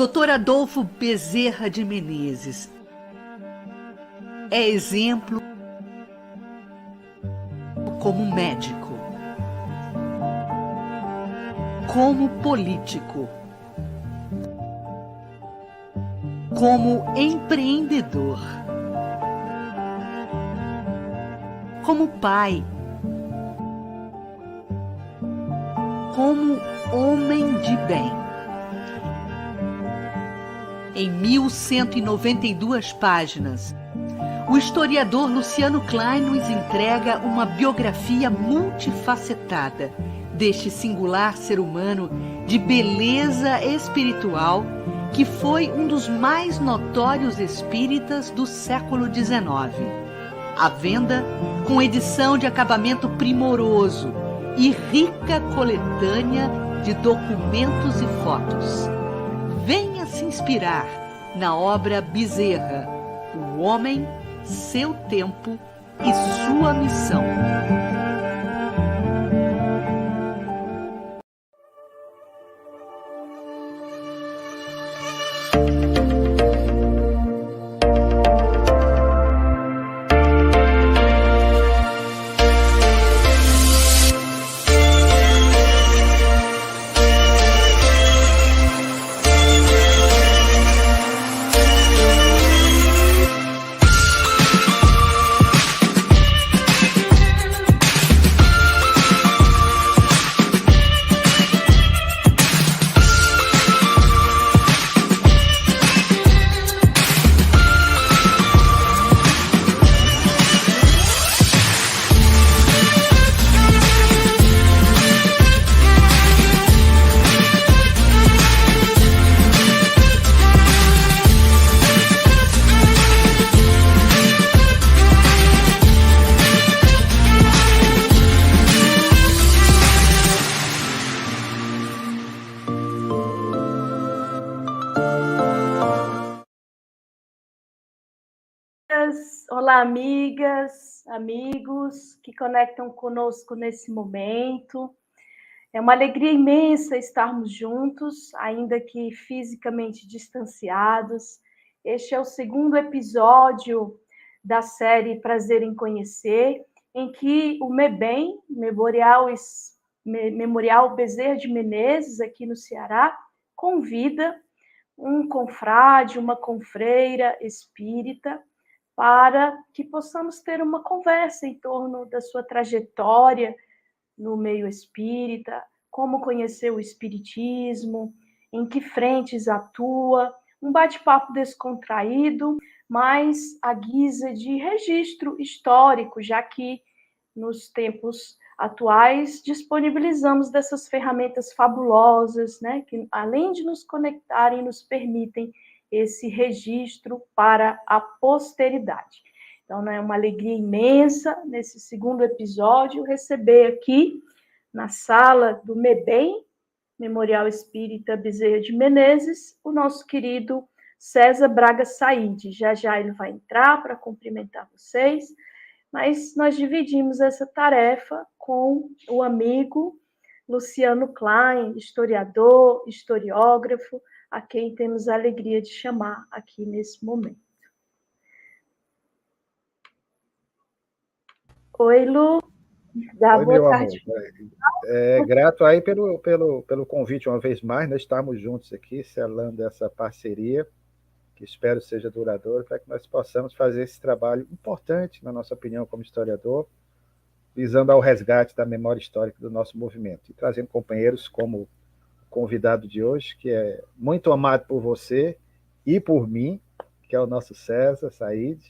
Dr. Adolfo Bezerra de Menezes é exemplo como médico, como político, como empreendedor, como pai, como homem de bem. Em 1192 páginas, o historiador Luciano Klein nos entrega uma biografia multifacetada deste singular ser humano de beleza espiritual que foi um dos mais notórios espíritas do século XIX. À venda com edição de acabamento primoroso e rica coletânea de documentos e fotos. Venha se inspirar na obra Bezerra, O Homem, Seu Tempo e Sua Missão. Olá, amigas, amigos que conectam conosco nesse momento. É uma alegria imensa estarmos juntos, ainda que fisicamente distanciados. Este é o segundo episódio da série Prazer em Conhecer, em que o MEBEM, Memorial Bezerra de Menezes, aqui no Ceará, convida um confrade, uma confreira espírita, para que possamos ter uma conversa em torno da sua trajetória no meio espírita, como conhecer o espiritismo, em que frentes atua, um bate-papo descontraído, mas à guisa de registro histórico, já que nos tempos atuais disponibilizamos dessas ferramentas fabulosas, né, que além de nos conectarem, nos permitem esse registro para a posteridade. Então, é uma alegria imensa, nesse segundo episódio, receber aqui, na sala do MEBEM, Memorial Espírita Bezerra de Menezes, o nosso querido César Braga Said. Já já ele vai entrar para cumprimentar vocês, mas nós dividimos essa tarefa com o amigo Luciano Klein, historiador, historiógrafo, a quem temos a alegria de chamar aqui nesse momento. Oi, Lu. Oi, meu amor. Grato aí pelo convite uma vez mais. Nós estamos juntos aqui, selando essa parceria, que espero seja duradoura, para que nós possamos fazer esse trabalho importante, na nossa opinião, como historiador, visando ao resgate da memória histórica do nosso movimento. E trazendo companheiros como o convidado de hoje, que é muito amado por você e por mim, que é o nosso César Said.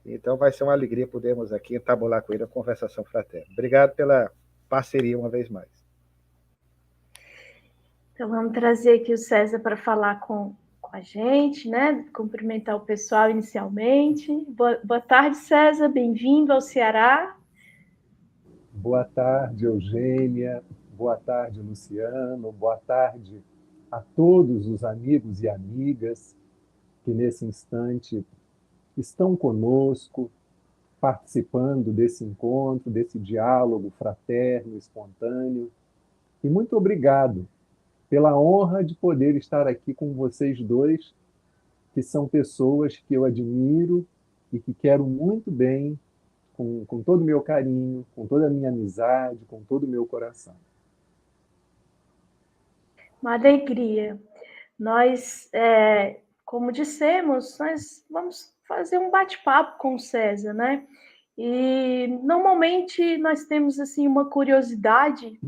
Então vai ser uma alegria podermos aqui entabular com ele a conversação fraterna. Obrigado pela parceria uma vez mais. Então vamos trazer aqui o César para falar com a gente, né? Cumprimentar o pessoal inicialmente. Boa tarde, César, bem-vindo ao Ceará. Boa tarde, Eugênia. Boa tarde, Luciano. Boa tarde a todos os amigos e amigas que nesse instante estão conosco, participando desse encontro, desse diálogo fraterno, espontâneo. E muito obrigado pela honra de poder estar aqui com vocês dois, que são pessoas que eu admiro e que quero muito bem, com todo o meu carinho, com toda a minha amizade, com todo o meu coração. Uma alegria. Nós, como dissemos, nós vamos fazer um bate-papo com o César, né? E normalmente nós temos assim uma curiosidade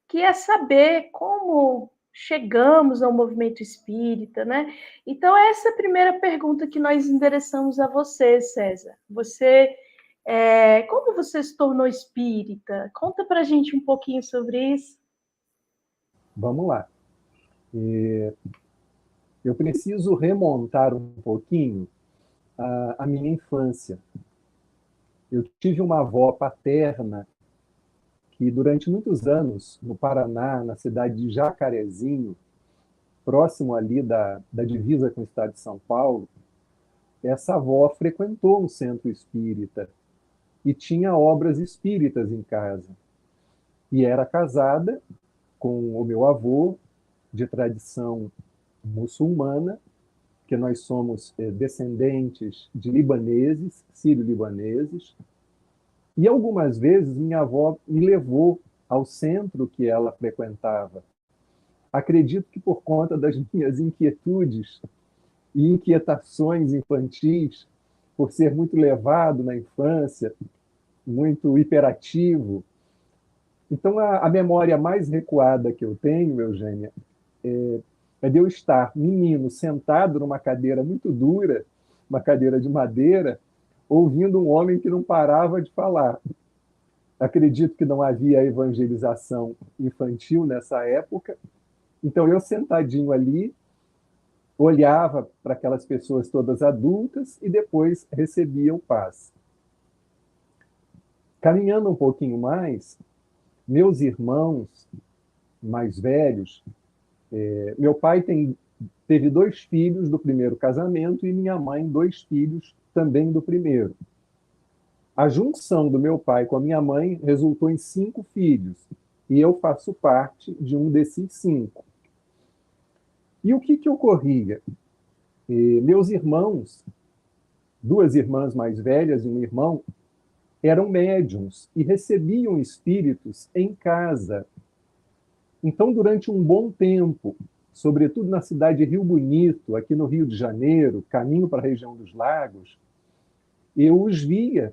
que é saber como chegamos ao movimento espírita, né? Então essa é a primeira pergunta que nós endereçamos a você, César. Como você se tornou espírita? Conta pra gente um pouquinho sobre isso. Vamos lá. Eu preciso remontar um pouquinho a minha infância. Eu tive uma avó paterna que, durante muitos anos, no Paraná, na cidade de Jacarezinho, próximo ali da divisa com o estado de São Paulo, essa avó frequentou um centro espírita e tinha obras espíritas em casa. E era casada com o meu avô, de tradição muçulmana, que nós somos descendentes de libaneses, sírio-libaneses, e algumas vezes minha avó me levou ao centro que ela frequentava. Acredito que por conta das minhas inquietudes e inquietações infantis, por ser muito levado na infância, muito hiperativo. Então, a memória mais recuada que eu tenho, Eugênia, é de eu estar menino sentado numa cadeira muito dura, uma cadeira de madeira, ouvindo um homem que não parava de falar. Acredito que não havia evangelização infantil nessa época, então eu sentadinho ali, olhava para aquelas pessoas todas adultas e depois recebia o passe. Caminhando um pouquinho mais, meus irmãos mais velhos, meu pai teve 2 filhos do primeiro casamento e minha mãe 2 filhos também do primeiro. A junção do meu pai com a minha mãe resultou em 5 filhos, e eu faço parte de um desses 5. E o que ocorria? Meus irmãos, 2 irmãs mais velhas e um irmão, eram médiuns e recebiam espíritos em casa. Então, durante um bom tempo, sobretudo na cidade de Rio Bonito, aqui no Rio de Janeiro, caminho para a região dos Lagos, eu os via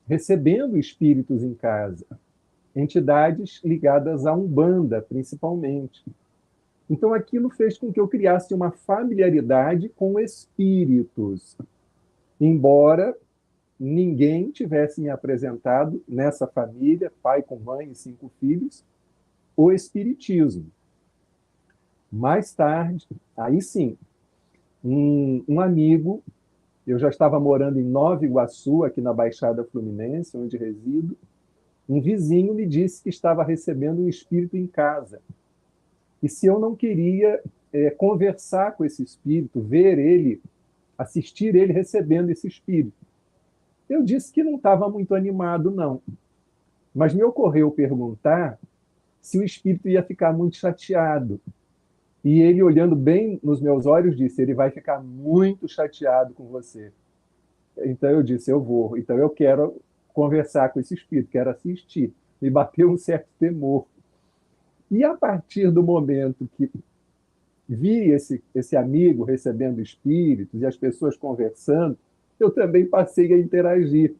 recebendo espíritos em casa, entidades ligadas à Umbanda, principalmente. Então, aquilo fez com que eu criasse uma familiaridade com espíritos, embora ninguém tivesse me apresentado nessa família, pai com mãe e 5 filhos, o espiritismo. Mais tarde, aí sim, um amigo, eu já estava morando em Nova Iguaçu, aqui na Baixada Fluminense, onde resido, um vizinho me disse que estava recebendo um espírito em casa. E se eu não queria conversar com esse espírito, ver ele, assistir ele recebendo esse espírito. Eu disse que não estava muito animado, não. Mas me ocorreu perguntar se o espírito ia ficar muito chateado. E ele, olhando bem nos meus olhos, disse: ele vai ficar muito chateado com você. Então eu disse: eu vou. Então eu quero conversar com esse espírito, quero assistir. Me bateu um certo temor. E a partir do momento que vi esse amigo recebendo espíritos e as pessoas conversando, eu também passei a interagir.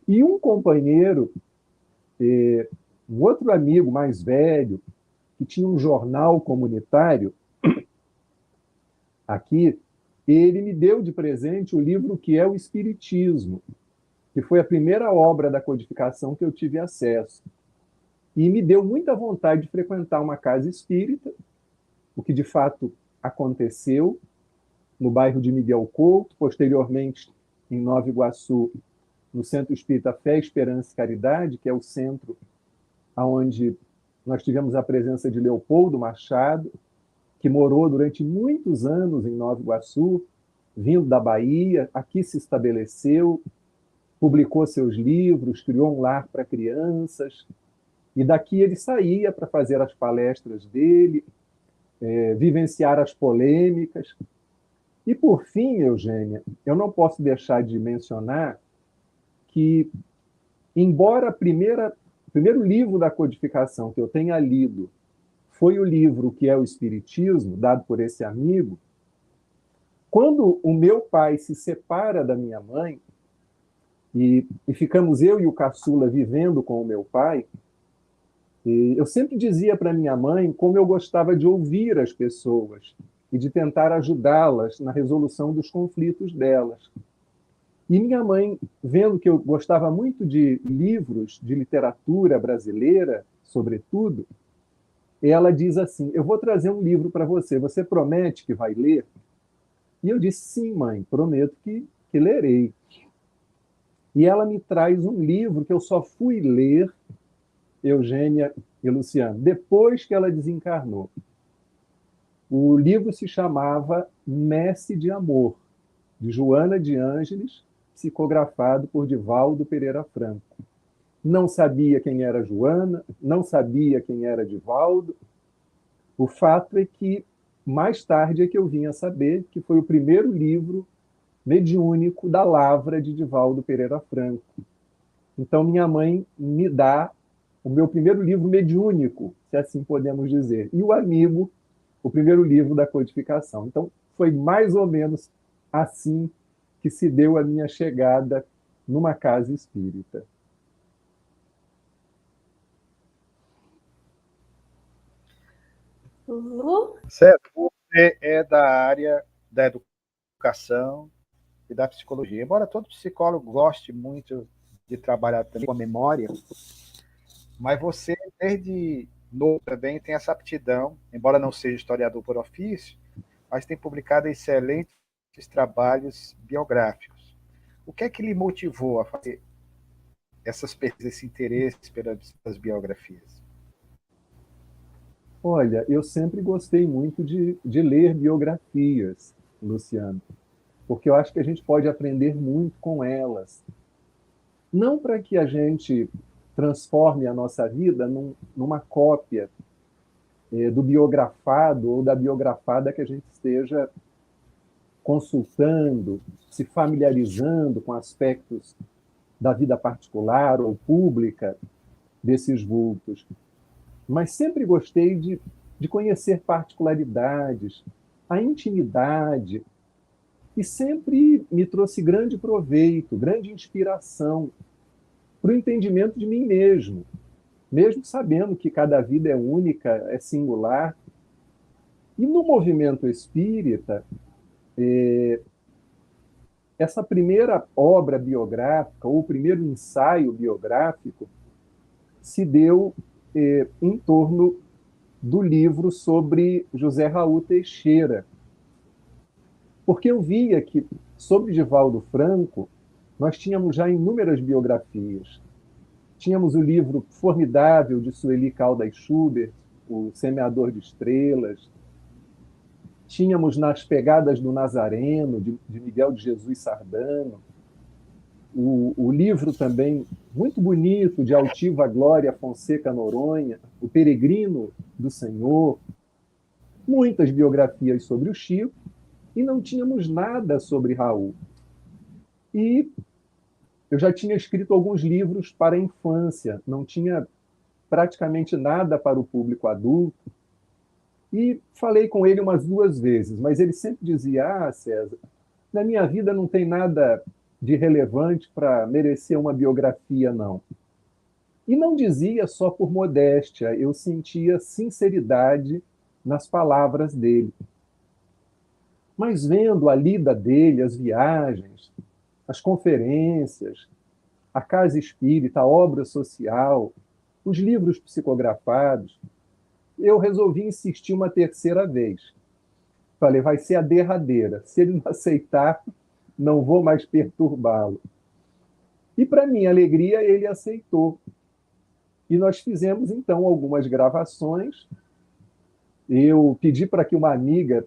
E um companheiro, um outro amigo mais velho, que tinha um jornal comunitário aqui, ele me deu de presente o livro que é o Espiritismo, que foi a primeira obra da codificação que eu tive acesso. E me deu muita vontade de frequentar uma casa espírita, o que de fato aconteceu no bairro de Miguel Couto, posteriormente em Nova Iguaçu, no Centro Espírita Fé, Esperança e Caridade, que é o centro onde nós tivemos a presença de Leopoldo Machado, que morou durante muitos anos em Nova Iguaçu, vindo da Bahia, aqui se estabeleceu, publicou seus livros, criou um lar para crianças, e daqui ele saía para fazer as palestras dele, vivenciar as polêmicas. E, por fim, Eugênia, eu não posso deixar de mencionar que, embora o primeiro livro da codificação que eu tenha lido foi o livro que é o Espiritismo, dado por esse amigo, quando o meu pai se separa da minha mãe, e ficamos eu e o caçula vivendo com o meu pai, e eu sempre dizia para minha mãe como eu gostava de ouvir as pessoas e de tentar ajudá-las na resolução dos conflitos delas. E minha mãe, vendo que eu gostava muito de livros de literatura brasileira, sobretudo, ela diz assim: eu vou trazer um livro para você, você promete que vai ler? E eu disse: sim, mãe, prometo que lerei. E ela me traz um livro que eu só fui ler, Eugênia e Luciano, depois que ela desencarnou. O livro se chamava Messe de Amor, de Joana de Ângeles, psicografado por Divaldo Pereira Franco. Não sabia quem era Joana, não sabia quem era Divaldo. O fato é que, mais tarde, é que eu vim a saber que foi o primeiro livro mediúnico da lavra de Divaldo Pereira Franco. Então, minha mãe me dá o meu primeiro livro mediúnico, se assim podemos dizer, e o amigo, o primeiro livro da codificação. Então, foi mais ou menos assim que se deu a minha chegada numa casa espírita. Certo. Você é da área da educação e da psicologia. Embora todo psicólogo goste muito de trabalhar também com a memória, mas você, desde novo, também tem essa aptidão, embora não seja historiador por ofício, mas tem publicado excelentes trabalhos biográficos. O que é que lhe motivou a fazer essas pesquisas, esse interesse pelas biografias? Olha, eu sempre gostei muito de ler biografias, Luciano, porque eu acho que a gente pode aprender muito com elas. Não para que a gente transforme a nossa vida numa cópia do biografado ou da biografada que a gente esteja consultando, se familiarizando com aspectos da vida particular ou pública desses vultos. Mas sempre gostei de conhecer particularidades, a intimidade, e sempre me trouxe grande proveito, grande inspiração para o entendimento de mim mesmo sabendo que cada vida é única, é singular. E no movimento espírita, essa primeira obra biográfica, ou o primeiro ensaio biográfico, se deu em torno do livro sobre José Raul Teixeira. Porque eu via que, sobre Divaldo Franco, nós tínhamos já inúmeras biografias. Tínhamos o livro formidável de Sueli Caldas Schubert, O Semeador de Estrelas. Tínhamos Nas Pegadas do Nazareno, de Miguel de Jesus Sardano. O livro também muito bonito de Altiva Glória Fonseca Noronha, O Peregrino do Senhor. Muitas biografias sobre o Chico, e não tínhamos nada sobre Raul. E eu já tinha escrito alguns livros para a infância, não tinha praticamente nada para o público adulto. E falei com ele umas 2 vezes, mas ele sempre dizia: ah, César, na minha vida não tem nada de relevante para merecer uma biografia, não. E não dizia só por modéstia, eu sentia sinceridade nas palavras dele. Mas vendo a lida dele, as viagens, as conferências, a casa espírita, a obra social, os livros psicografados, eu resolvi insistir uma 3ª vez. Falei, vai ser a derradeira. Se ele não aceitar, não vou mais perturbá-lo. E, para minha alegria, ele aceitou. E nós fizemos, então, algumas gravações. Eu pedi para que uma amiga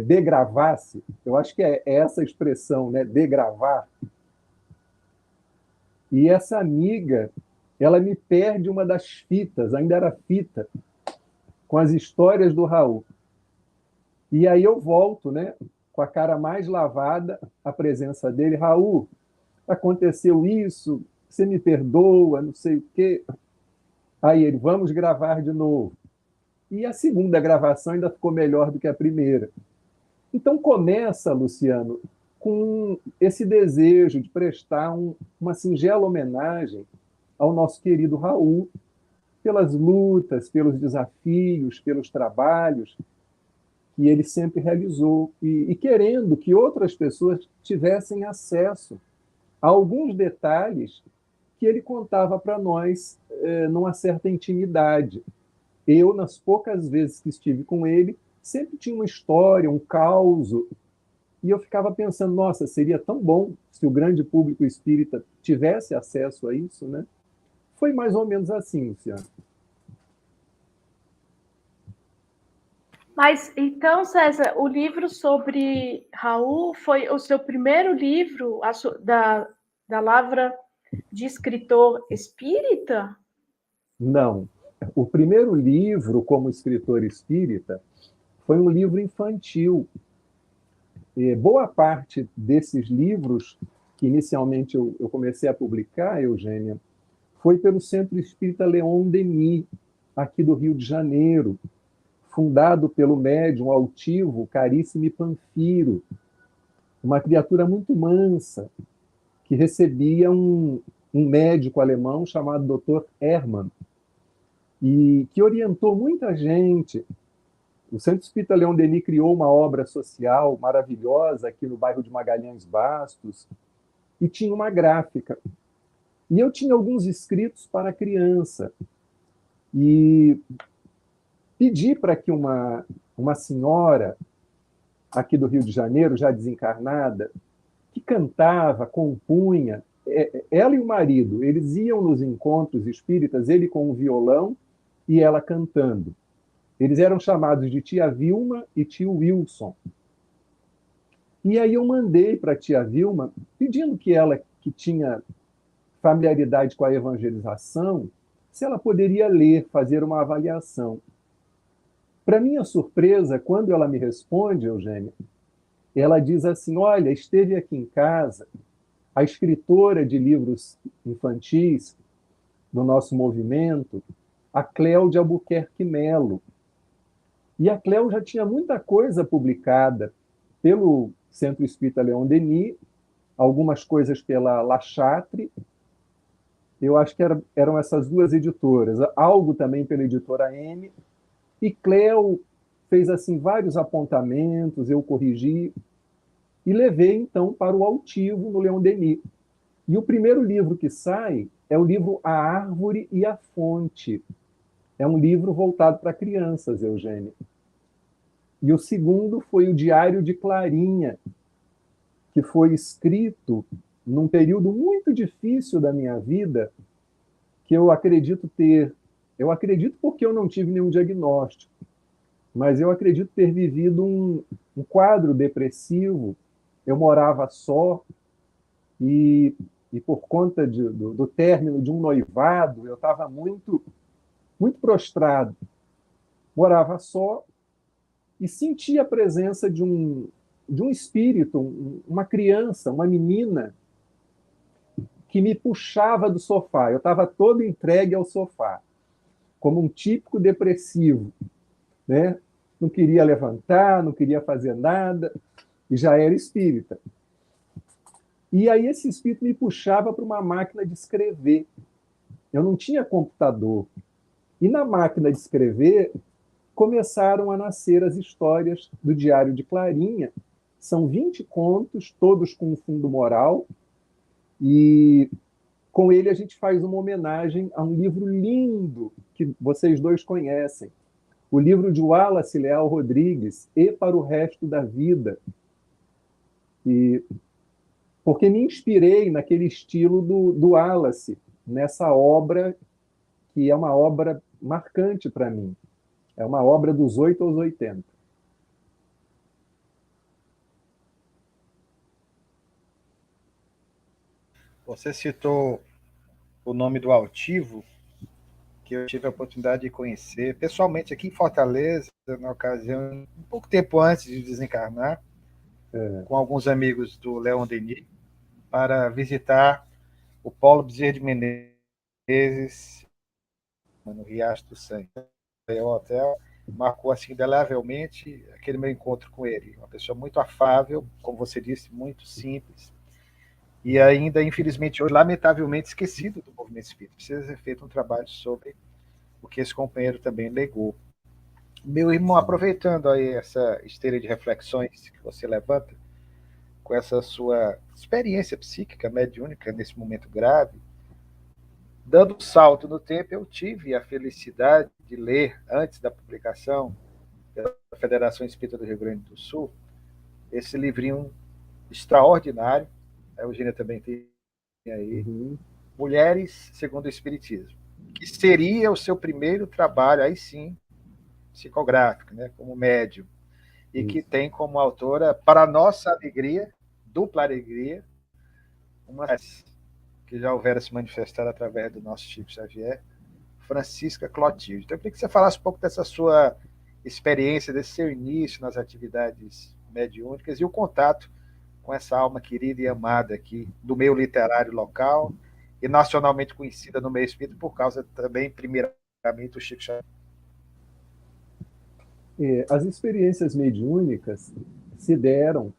degravasse, eu acho que é essa expressão, né? Degravar. E essa amiga, ela me perde uma das fitas, ainda era fita, com as histórias do Raul. E aí eu volto, né, com a cara mais lavada, à presença dele. Raul, aconteceu isso, você me perdoa, não sei o quê. Aí ele, vamos gravar de novo. E a segunda gravação ainda ficou melhor do que a primeira. Então começa, Luciano, com esse desejo de prestar uma singela homenagem ao nosso querido Raul, pelas lutas, pelos desafios, pelos trabalhos que ele sempre realizou e querendo que outras pessoas tivessem acesso a alguns detalhes que ele contava para nós numa certa intimidade. Eu, nas poucas vezes que estive com ele, sempre tinha uma história, um caos, e eu ficava pensando, nossa, seria tão bom se o grande público espírita tivesse acesso a isso, né? Foi mais ou menos assim, Luciano. Mas então, César, o livro sobre Raul foi o seu primeiro livro da Lavra de escritor espírita? Não. O primeiro livro como escritor espírita foi um livro infantil. E boa parte desses livros que inicialmente eu comecei a publicar, Eugênia, foi pelo Centro Espírita Leon Denis, aqui do Rio de Janeiro, fundado pelo médium altivo Caríssimo Panfiro, uma criatura muito mansa, que recebia um médico alemão chamado Dr. Hermann, e que orientou muita gente. O Centro Espírita Leon Denis criou uma obra social maravilhosa aqui no bairro de Magalhães Bastos e tinha uma gráfica. E eu tinha alguns escritos para criança. E pedi para que uma senhora aqui do Rio de Janeiro, já desencarnada, que cantava, compunha, ela e o marido, eles iam nos encontros espíritas, ele com o violão e ela cantando. Eles eram chamados de tia Vilma e tio Wilson. E aí eu mandei para a tia Vilma, pedindo que ela, que tinha familiaridade com a evangelização, se ela poderia ler, fazer uma avaliação. Para minha surpresa, quando ela me responde, Eugênia, ela diz assim: olha, esteve aqui em casa a escritora de livros infantis do nosso movimento, a Cléudia Albuquerque Melo. E a Cléo já tinha muita coisa publicada pelo Centro Espírita Leon Denis, algumas coisas pela La Chatre, eu acho que eram essas duas editoras, algo também pela editora M, e Cléo fez assim vários apontamentos, eu corrigi, e levei então para o Altivo no Leon Denis. E o primeiro livro que sai é o livro A Árvore e a Fonte. É um livro voltado para crianças, Eugênia. E o segundo foi o Diário de Clarinha, que foi escrito num período muito difícil da minha vida, que eu acredito porque eu não tive nenhum diagnóstico, mas eu acredito ter vivido um quadro depressivo. Eu morava só e por conta do término de um noivado, eu estava muito, muito prostrado. Morava só e sentia a presença de um espírito, uma criança, uma menina, que me puxava do sofá. Eu estava todo entregue ao sofá, como um típico depressivo, né? Não queria levantar, não queria fazer nada, e já era espírita. E aí esse espírito me puxava para uma máquina de escrever. Eu não tinha computador. E na máquina de escrever começaram a nascer as histórias do Diário de Clarinha. São 20 contos, todos com um fundo moral, e com ele a gente faz uma homenagem a um livro lindo que vocês dois conhecem, o livro de Wallace Leal Rodrigues, E para o Resto da Vida. E porque me inspirei naquele estilo do Wallace, nessa obra que é uma obra marcante para mim. É uma obra dos 8 aos 80. Você citou o nome do altivo. que eu tive a oportunidade de conhecer pessoalmente aqui em Fortaleza, na ocasião, um pouco tempo antes de desencarnar, com alguns amigos do Leon Denis, para visitar o Polo Bezerra de Menezes, no Riacho do Sangue. O hotel marcou assim indelevelmente aquele meu encontro com ele. Uma pessoa muito afável, como você disse, muito simples, e ainda, infelizmente, hoje, lamentavelmente esquecido do movimento espírita. Precisa ser feito um trabalho sobre o que esse companheiro também legou. Meu irmão, aproveitando aí essa esteira de reflexões que você levanta, com essa sua experiência psíquica, mediúnica, nesse momento grave, dando um salto no tempo, eu tive a felicidade de ler, antes da publicação da Federação Espírita do Rio Grande do Sul, esse livrinho extraordinário, a Eugênia também tem aí, Mulheres segundo o Espiritismo, que seria o seu primeiro trabalho, aí sim, psicográfico, né, como médium, e que tem como autora, para nossa alegria, dupla alegria, uma que já houvera se manifestado através do nosso Chico Xavier, Francisca Clotilde. Então, eu queria que você falasse um pouco dessa sua experiência, desse seu início nas atividades mediúnicas e o contato com essa alma querida e amada aqui do meio literário local e nacionalmente conhecida no meio espírita por causa também, primeiramente, do Chico Xavier. As experiências mediúnicas se deram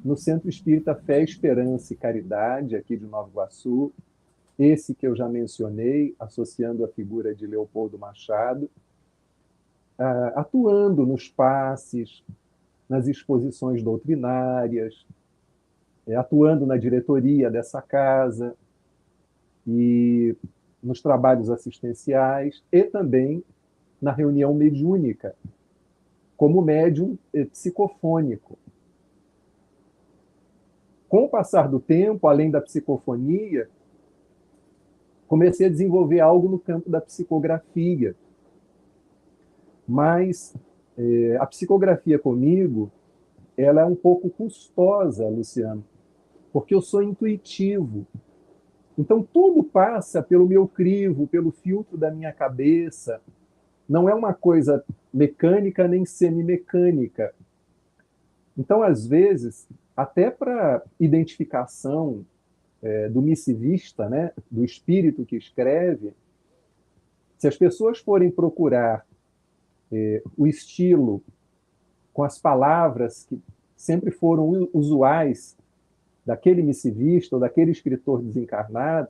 no Centro Espírita Fé, Esperança e Caridade, aqui de Nova Iguaçu, esse que eu já mencionei, associando a figura de Leopoldo Machado, atuando nos passes, nas exposições doutrinárias, atuando na diretoria dessa casa e nos trabalhos assistenciais e também na reunião mediúnica, como médium psicofônico. Com o passar do tempo, além da psicofonia, comecei a desenvolver algo no campo da psicografia. Mas a psicografia comigo, ela é um pouco custosa, Luciano, porque eu sou intuitivo. Então, tudo passa pelo meu crivo, pelo filtro da minha cabeça. Não é uma coisa mecânica nem semimecânica. Então, às vezes, até para identificação do missivista, né, do espírito que escreve, se as pessoas forem procurar o estilo com as palavras que sempre foram usuais daquele missivista ou daquele escritor desencarnado,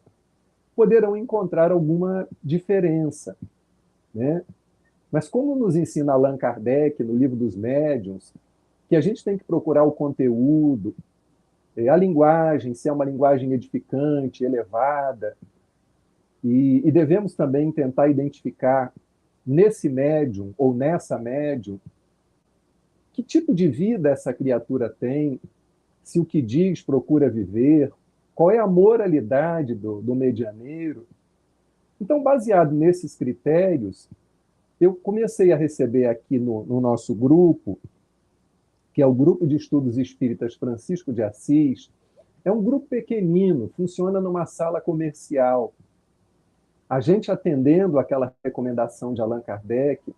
poderão encontrar alguma diferença, né? Mas como nos ensina Allan Kardec no Livro dos Médiuns, que a gente tem que procurar o conteúdo, a linguagem, se é uma linguagem edificante, elevada, e devemos também tentar identificar nesse médium ou nessa médium que tipo de vida essa criatura tem, se o que diz procura viver, qual é a moralidade do medianeiro. Então, baseado nesses critérios, eu comecei a receber aqui no nosso grupo, que é o Grupo de Estudos Espíritas Francisco de Assis. É um grupo pequenino, funciona numa sala comercial. A gente atendendo aquela recomendação de Allan Kardec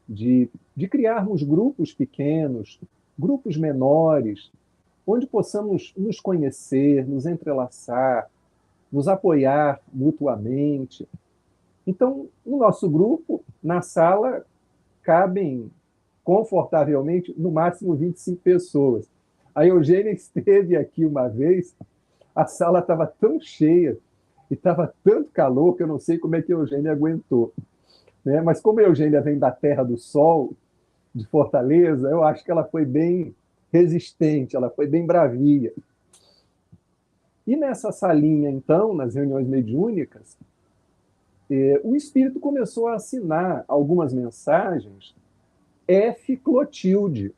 de criarmos grupos pequenos, grupos menores, onde possamos nos conhecer, nos entrelaçar, nos apoiar mutuamente. Então, no nosso grupo, na sala, cabem confortavelmente, no máximo 25 pessoas. A Eugênia esteve aqui uma vez, a sala estava tão cheia e estava tanto calor que eu não sei como é que a Eugênia aguentou. Né? Mas como a Eugênia vem da Terra do Sol, de Fortaleza, eu acho que ela foi bem resistente, ela foi bem bravia. E nessa salinha, então, nas reuniões mediúnicas, o espírito começou a assinar algumas mensagens F. Clotilde.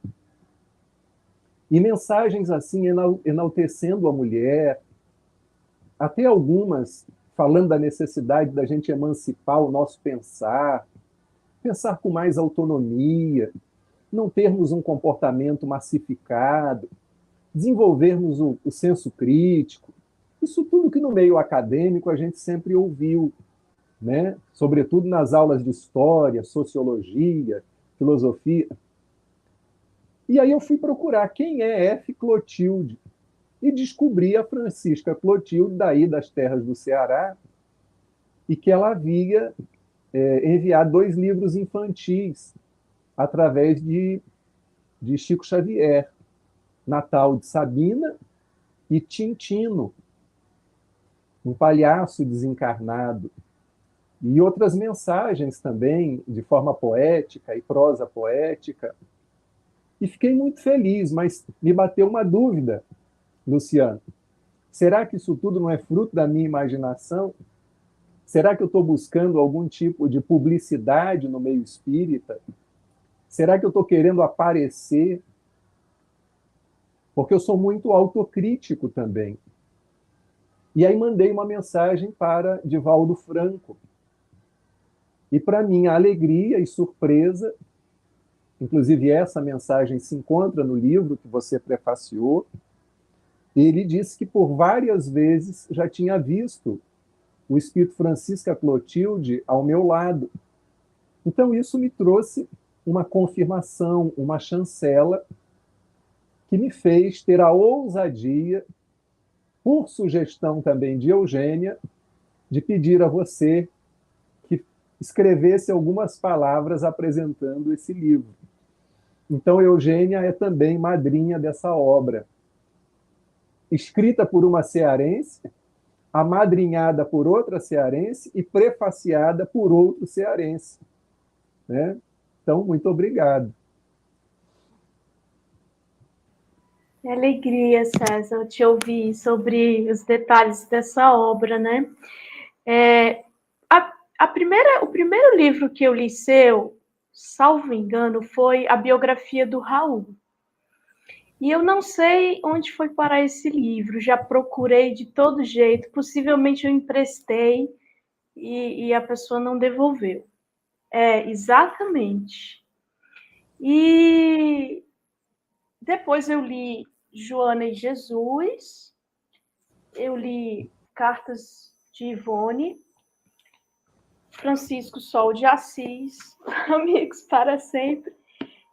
E mensagens assim, enaltecendo a mulher, até algumas falando da necessidade da gente emancipar o nosso pensar, pensar com mais autonomia, não termos um comportamento massificado, desenvolvermos o senso crítico. Isso tudo que no meio acadêmico a gente sempre ouviu. né? Sobretudo nas aulas de história, sociologia, filosofia. E aí eu fui procurar quem é F. Clotilde e descobri a Francisca Clotilde, daí das terras do Ceará, e que ela havia enviado 2 livros infantis através de Chico Xavier, Natal de Sabina e Tintino, um palhaço desencarnado, e outras mensagens também, de forma poética e prosa poética. E fiquei muito feliz, mas me bateu uma dúvida, Luciano. Será que isso tudo não é fruto da minha imaginação? Será que eu estou buscando algum tipo de publicidade no meio espírita? Será que eu estou querendo aparecer? Porque eu sou muito autocrítico também. E aí mandei uma mensagem para Divaldo Franco. E para minha alegria e surpresa, inclusive essa mensagem se encontra no livro que você prefaciou, ele disse que por várias vezes já tinha visto o espírito Francisca Clotilde ao meu lado. Então isso me trouxe uma confirmação, uma chancela, que me fez ter a ousadia, por sugestão também de Eugênia, de pedir a você que escrevesse algumas palavras apresentando esse livro. Então, Eugênia é também madrinha dessa obra, escrita por uma cearense, amadrinhada por outra cearense e prefaciada por outro cearense, né? Então, muito obrigado. Que alegria, César, te ouvir sobre os detalhes dessa obra, né? O primeiro livro que eu li seu, salvo engano, foi a biografia do Raul. E eu não sei onde foi parar esse livro, já procurei de todo jeito, possivelmente eu emprestei e a pessoa não devolveu. Exatamente. E depois eu li Joana e Jesus, eu li Cartas de Ivone, Francisco Sol de Assis, Amigos para Sempre.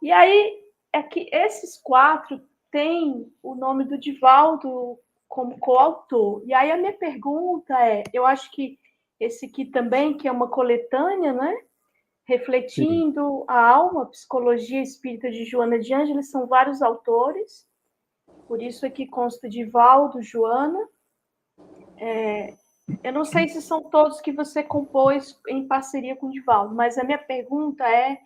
E aí é que esses 4 têm o nome do Divaldo como coautor. E aí a minha pergunta eu acho que esse aqui também, que é uma coletânea, né? Refletindo a alma, a psicologia espírita de Joana de Ângeles, são vários autores, por isso aqui consta Divaldo, Joana. Eu não sei se são todos que você compôs em parceria com o Divaldo, mas a minha pergunta é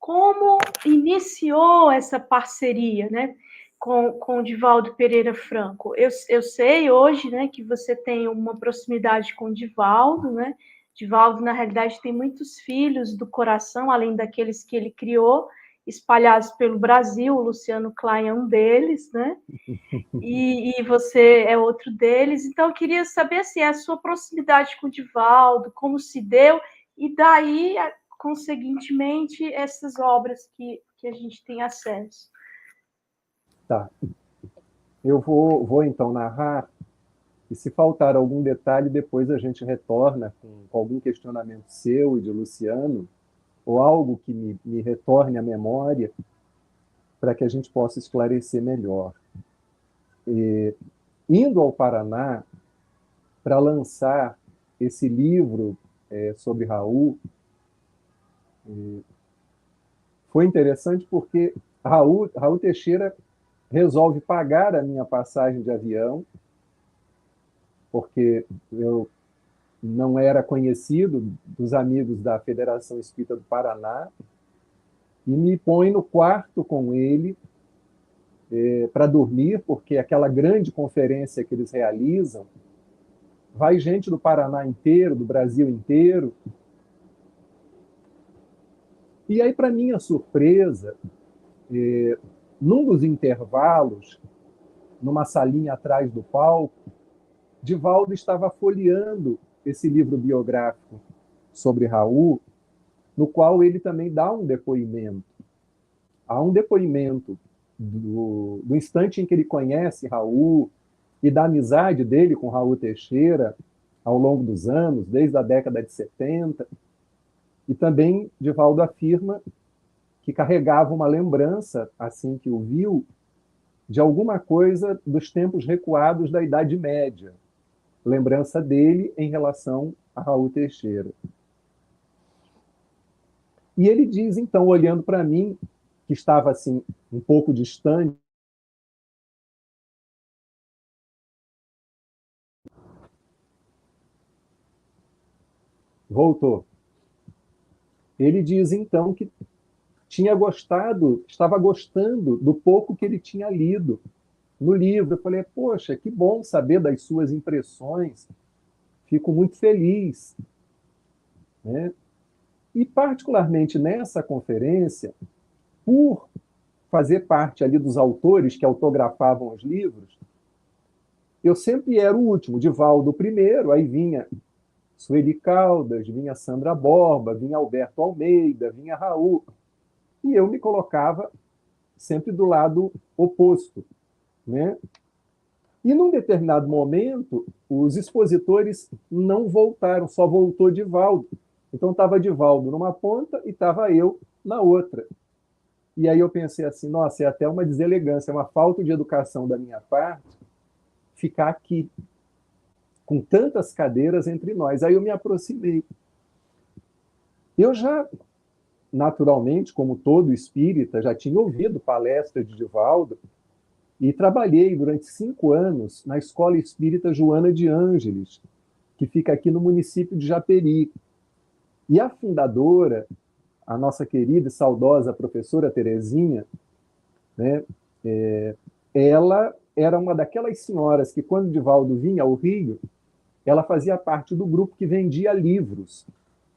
como iniciou essa parceria, né, com o Divaldo Pereira Franco? Eu sei hoje, né, que você tem uma proximidade com o Divaldo, né? Divaldo, na realidade, tem muitos filhos do coração, além daqueles que ele criou, espalhados pelo Brasil. O Luciano Klein é um deles, né? E você é outro deles. Então, eu queria saber assim, a sua proximidade com o Divaldo, como se deu, e daí, conseguintemente, essas obras que a gente tem acesso. Tá. Eu vou então narrar, e se faltar algum detalhe, depois a gente retorna com algum questionamento seu e de Luciano, ou algo que me retorne à memória, para que a gente possa esclarecer melhor. Indo ao Paraná para lançar esse livro sobre Raul, foi interessante porque Raul Teixeira resolve pagar a minha passagem de avião, porque eu não era conhecido dos amigos da Federação Espírita do Paraná, e me põe no quarto com ele para dormir, porque aquela grande conferência que eles realizam, vai gente do Paraná inteiro, do Brasil inteiro. E aí, para minha surpresa, num dos intervalos, numa salinha atrás do palco, Divaldo estava folheando esse livro biográfico sobre Raul, no qual ele também dá um depoimento. Há um depoimento do instante em que ele conhece Raul e da amizade dele com Raul Teixeira, ao longo dos anos, desde a década de 70, e também Divaldo afirma que carregava uma lembrança, assim que o viu, de alguma coisa dos tempos recuados da Idade Média, lembrança dele em relação a Raul Teixeira. E ele diz, então, olhando para mim, que estava assim um pouco distante, voltou. Ele diz, então, que tinha gostado, estava gostando do pouco que ele tinha lido no livro. Eu falei, poxa, que bom saber das suas impressões, fico muito feliz. Né? E, particularmente nessa conferência, por fazer parte ali dos autores que autografavam os livros, eu sempre era o último, Divaldo o primeiro, aí vinha Sueli Caldas, vinha Sandra Borba, vinha Alberto Almeida, vinha Raul, e eu me colocava sempre do lado oposto. Né? E num determinado momento, os expositores não voltaram, só voltou Divaldo. Então estava Divaldo numa ponta e estava eu na outra. E aí eu pensei assim, nossa, é até uma deselegância, é uma falta de educação da minha parte ficar aqui, com tantas cadeiras entre nós. Aí eu me aproximei. Eu já, naturalmente, como todo espírita, já tinha ouvido palestras de Divaldo e trabalhei durante 5 anos na Escola Espírita Joana de Ângeles, que fica aqui no município de Japeri. E a fundadora, a nossa querida e saudosa professora Terezinha, né, ela era uma daquelas senhoras que, quando Divaldo vinha ao Rio, ela fazia parte do grupo que vendia livros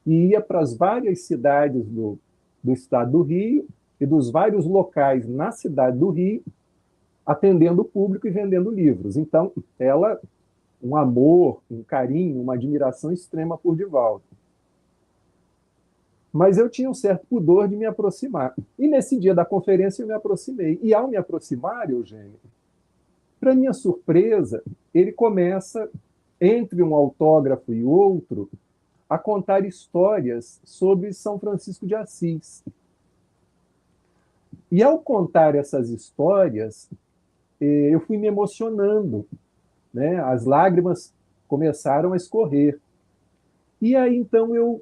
e ia para as várias cidades do estado do Rio e dos vários locais na cidade do Rio, atendendo o público e vendendo livros. Então, ela, um amor, um carinho, uma admiração extrema por Divaldo. Mas eu tinha um certo pudor de me aproximar. E nesse dia da conferência eu me aproximei. E ao me aproximar, Eugênio, para minha surpresa, ele começa, entre um autógrafo e outro, a contar histórias sobre São Francisco de Assis. E ao contar essas histórias, eu fui me emocionando, né? As lágrimas começaram a escorrer. E aí, então, eu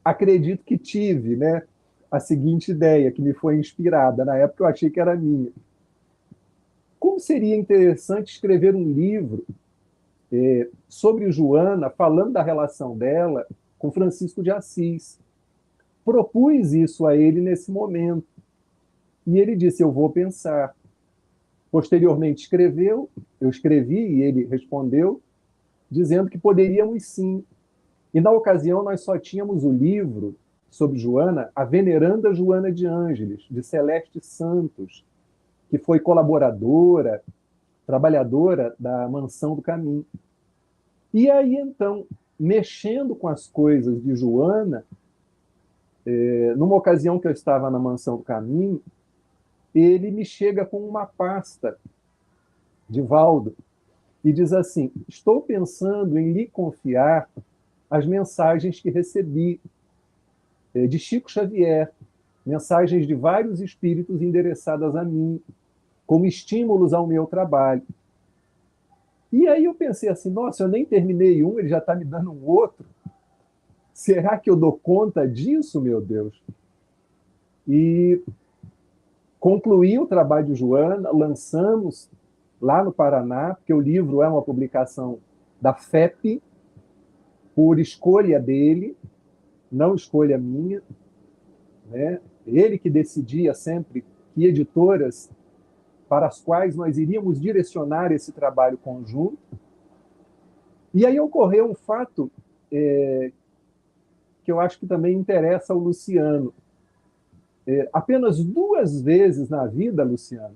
acredito que tive, né, a seguinte ideia, que me foi inspirada. Na época eu achei que era minha. Como seria interessante escrever um livro sobre Joana, falando da relação dela com Francisco de Assis? Propus isso a ele nesse momento. E ele disse, eu vou pensar. Posteriormente escreveu, eu escrevi e ele respondeu, dizendo que poderíamos sim. E na ocasião nós só tínhamos o livro sobre Joana, A Veneranda Joana de Ângeles, de Celeste Santos, que foi colaboradora, trabalhadora da Mansão do Caminho. E aí, então, mexendo com as coisas de Joana, numa ocasião que eu estava na Mansão do Caminho, ele me chega com uma pasta, Divaldo, e diz assim, estou pensando em lhe confiar as mensagens que recebi de Chico Xavier, mensagens de vários espíritos endereçadas a mim, como estímulos ao meu trabalho. E aí eu pensei assim, nossa, eu nem terminei um, ele já está me dando um outro. Será que eu dou conta disso, meu Deus? E concluí o trabalho de Joana, lançamos lá no Paraná, porque o livro é uma publicação da FEP, por escolha dele, não escolha minha, né? Ele que decidia sempre que editoras para as quais nós iríamos direcionar esse trabalho conjunto. E aí ocorreu um fato que eu acho que também interessa ao Luciano. Apenas 2 vezes na vida, Luciano,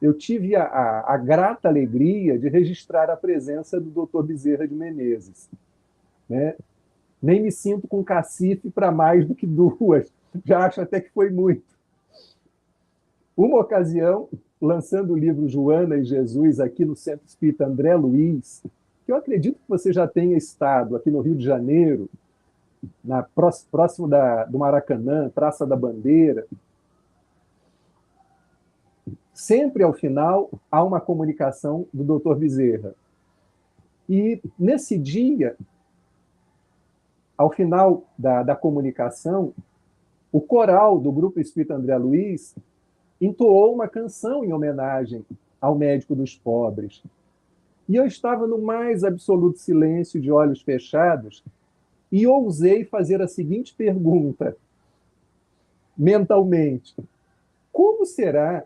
eu tive a grata alegria de registrar a presença do Dr. Bezerra de Menezes. Né? Nem me sinto com cacife para mais do que 2, já acho até que foi muito. Uma ocasião, lançando o livro Joana e Jesus aqui no Centro Espírita André Luiz, porque eu acredito que você já tenha estado aqui no Rio de Janeiro, próximo do Maracanã, Praça da Bandeira. Sempre, ao final, há uma comunicação do Dr. Bezerra. E, nesse dia, ao final da comunicação, o coral do Grupo Espírita André Luiz entoou uma canção em homenagem ao médico dos pobres. E eu estava no mais absoluto silêncio, de olhos fechados, e ousei fazer a seguinte pergunta, mentalmente: como será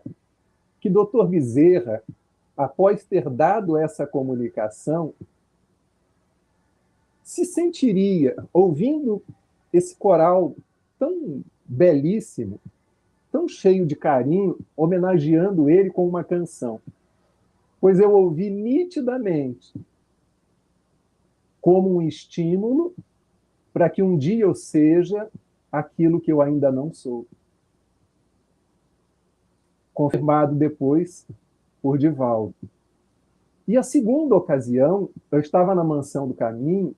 que Dr. Bezerra, após ter dado essa comunicação, se sentiria ouvindo esse coral tão belíssimo, tão cheio de carinho, homenageando ele com uma canção? Pois eu ouvi nitidamente como um estímulo para que um dia eu seja aquilo que eu ainda não sou. Confirmado depois por Divaldo. E a segunda ocasião, eu estava na Mansão do Caminho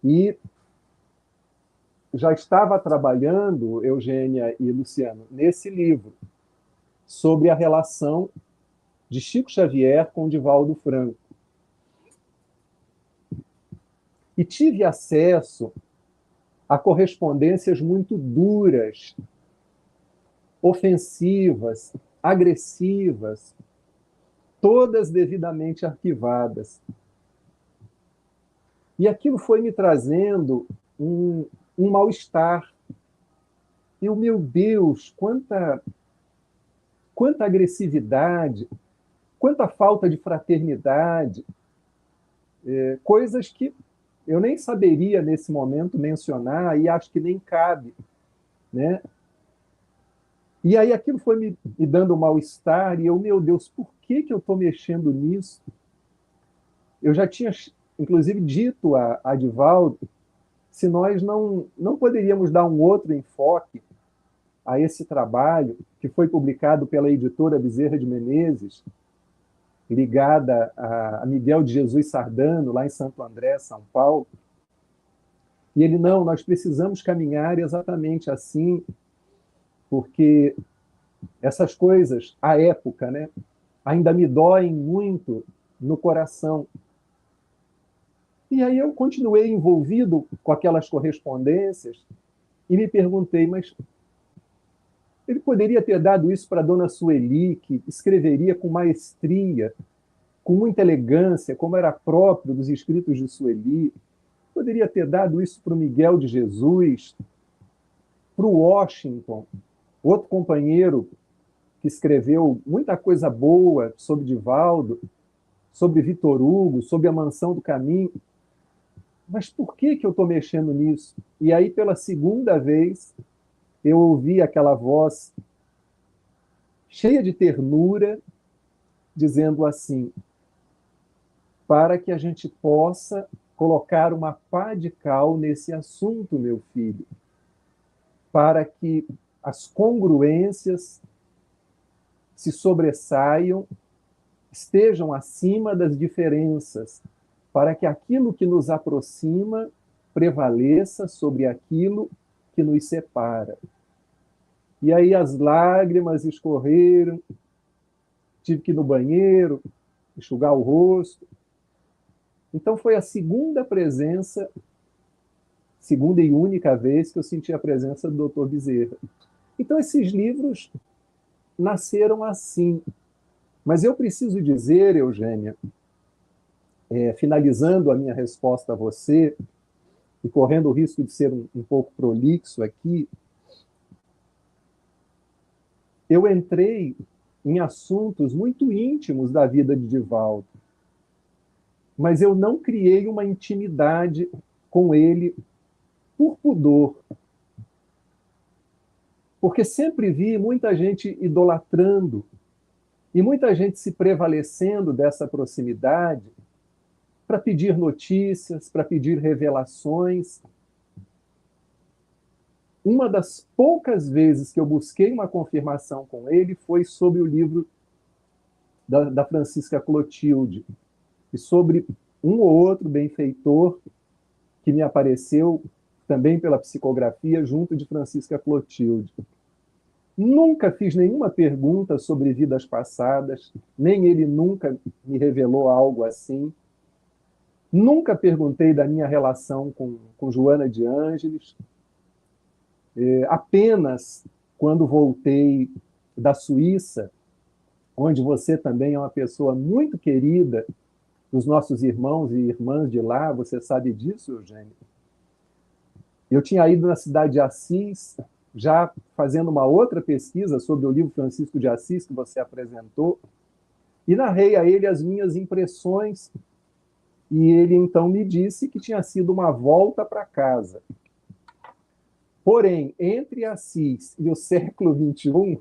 e já estava trabalhando, Eugênia e Luciano, nesse livro, sobre a relação de Chico Xavier com Divaldo Franco. E tive acesso a correspondências muito duras, ofensivas, agressivas, todas devidamente arquivadas. E aquilo foi me trazendo um mal-estar. E, meu Deus, quanta agressividade, quanta falta de fraternidade, coisas que eu nem saberia, nesse momento, mencionar, e acho que nem cabe, né? E aí aquilo foi me dando um mal-estar, e eu, meu Deus, por que eu estou mexendo nisso? Eu já tinha, inclusive, dito a Divaldo se nós não poderíamos dar um outro enfoque a esse trabalho, que foi publicado pela editora Bezerra de Menezes, ligada a Miguel de Jesus Sardano, lá em Santo André, São Paulo. E ele, não, nós precisamos caminhar exatamente assim, porque essas coisas, à época, né, ainda me doem muito no coração. E aí eu continuei envolvido com aquelas correspondências e me perguntei, mas ele poderia ter dado isso para a dona Sueli, que escreveria com maestria, com muita elegância, como era próprio dos escritos de Sueli. Poderia ter dado isso para o Miguel de Jesus, para o Washington, outro companheiro que escreveu muita coisa boa sobre Divaldo, sobre Vitor Hugo, sobre a Mansão do Caminho. Mas por que eu estou mexendo nisso? E aí, pela segunda vez, eu ouvi aquela voz cheia de ternura, dizendo assim: para que a gente possa colocar uma pá de cal nesse assunto, meu filho, para que as congruências se sobressaiam, estejam acima das diferenças, para que aquilo que nos aproxima prevaleça sobre aquilo que nos separa. E aí as lágrimas escorreram, tive que ir no banheiro, enxugar o rosto. Então foi a segunda e única vez que eu senti a presença do Dr. Bezerra. Então esses livros nasceram assim. Mas eu preciso dizer, Eugênia, finalizando a minha resposta a você, e correndo o risco de ser um pouco prolixo aqui, eu entrei em assuntos muito íntimos da vida de Divaldo, mas eu não criei uma intimidade com ele por pudor, porque sempre vi muita gente idolatrando e muita gente se prevalecendo dessa proximidade para pedir notícias, para pedir revelações. Uma das poucas vezes que eu busquei uma confirmação com ele foi sobre o livro da Francisca Clotilde, e sobre um ou outro benfeitor que me apareceu também pela psicografia junto de Francisca Clotilde. Nunca fiz nenhuma pergunta sobre vidas passadas, nem ele nunca me revelou algo assim. Nunca perguntei da minha relação com Joana de Ângeles. Apenas quando voltei da Suíça, onde você também é uma pessoa muito querida dos nossos irmãos e irmãs de lá, você sabe disso, Eugênio? Eu tinha ido na cidade de Assis, já fazendo uma outra pesquisa sobre o livro Francisco de Assis, que você apresentou, e narrei a ele as minhas impressões, e ele então me disse que tinha sido uma volta para casa. Porém, entre Assis e o século XXI,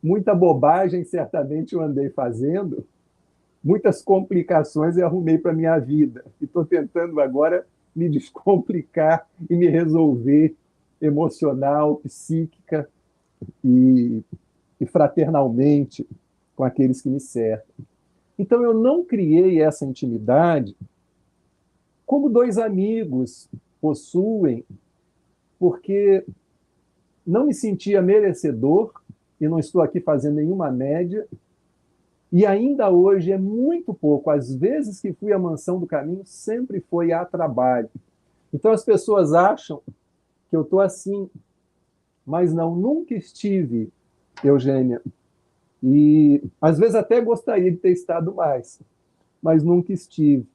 muita bobagem certamente eu andei fazendo, muitas complicações eu arrumei para a minha vida, e estou tentando agora me descomplicar e me resolver emocional, psíquica e fraternalmente com aqueles que me cercam. Então, eu não criei essa intimidade como dois amigos possuem, porque não me sentia merecedor, e não estou aqui fazendo nenhuma média, e ainda hoje é muito pouco. Às vezes que fui à Mansão do Caminho, sempre foi a trabalho. Então, as pessoas acham que eu estou assim, mas não, nunca estive, Eugênia. E às vezes até gostaria de ter estado mais, mas nunca estive.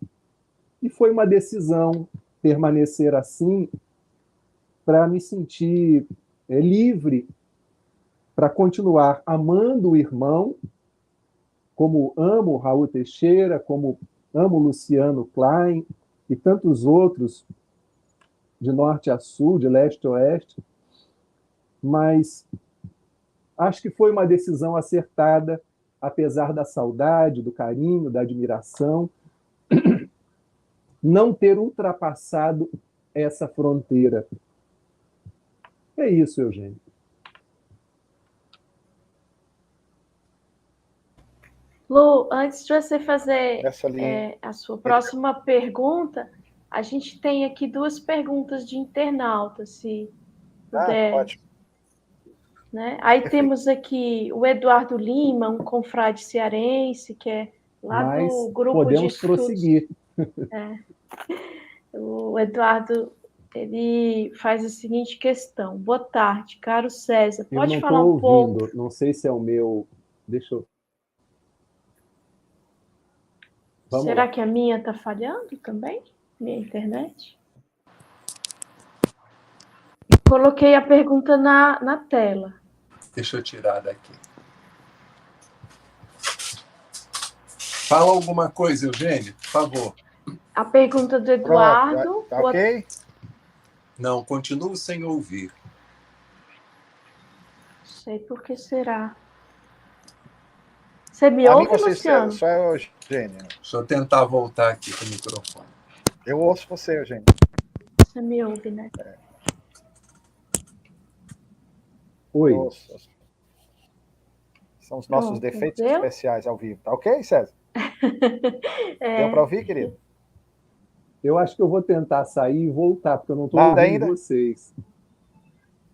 E foi uma decisão permanecer assim para me sentir livre, para continuar amando o irmão, como amo Raul Teixeira, como amo Luciano Klein e tantos outros, de norte a sul, de leste a oeste, mas acho que foi uma decisão acertada, apesar da saudade, do carinho, da admiração, não ter ultrapassado essa fronteira. É isso, Eugênio. Lu, antes de você fazer a sua próxima pergunta, a gente tem aqui duas perguntas de internauta, se puder. Ótimo. Né? Aí temos aqui o Eduardo Lima, um confrade cearense, que é lá do grupo de estudos. Podemos prosseguir. O Eduardo, ele faz a seguinte questão. Boa tarde, caro César. Pode falar um pouco? Não sei se é o meu... Deixa eu... Será que a minha está falhando também? Minha internet? Coloquei a pergunta na tela. Deixa eu tirar daqui. Fala alguma coisa, Eugênio, por favor. A pergunta do Eduardo. Tá ok? Não, continuo sem ouvir. Não sei por que será. Você me ouve, Luciano? Só é o Eugênio. Deixa eu tentar voltar aqui com o microfone. Eu ouço você, Eugênio. Você me ouve, né? Oi. Ouço. São os nossos defeitos especiais ao vivo. Tá ok, César? Deu para ouvir, querido? Eu acho que eu vou tentar sair e voltar, porque eu não estou ouvindo ainda vocês.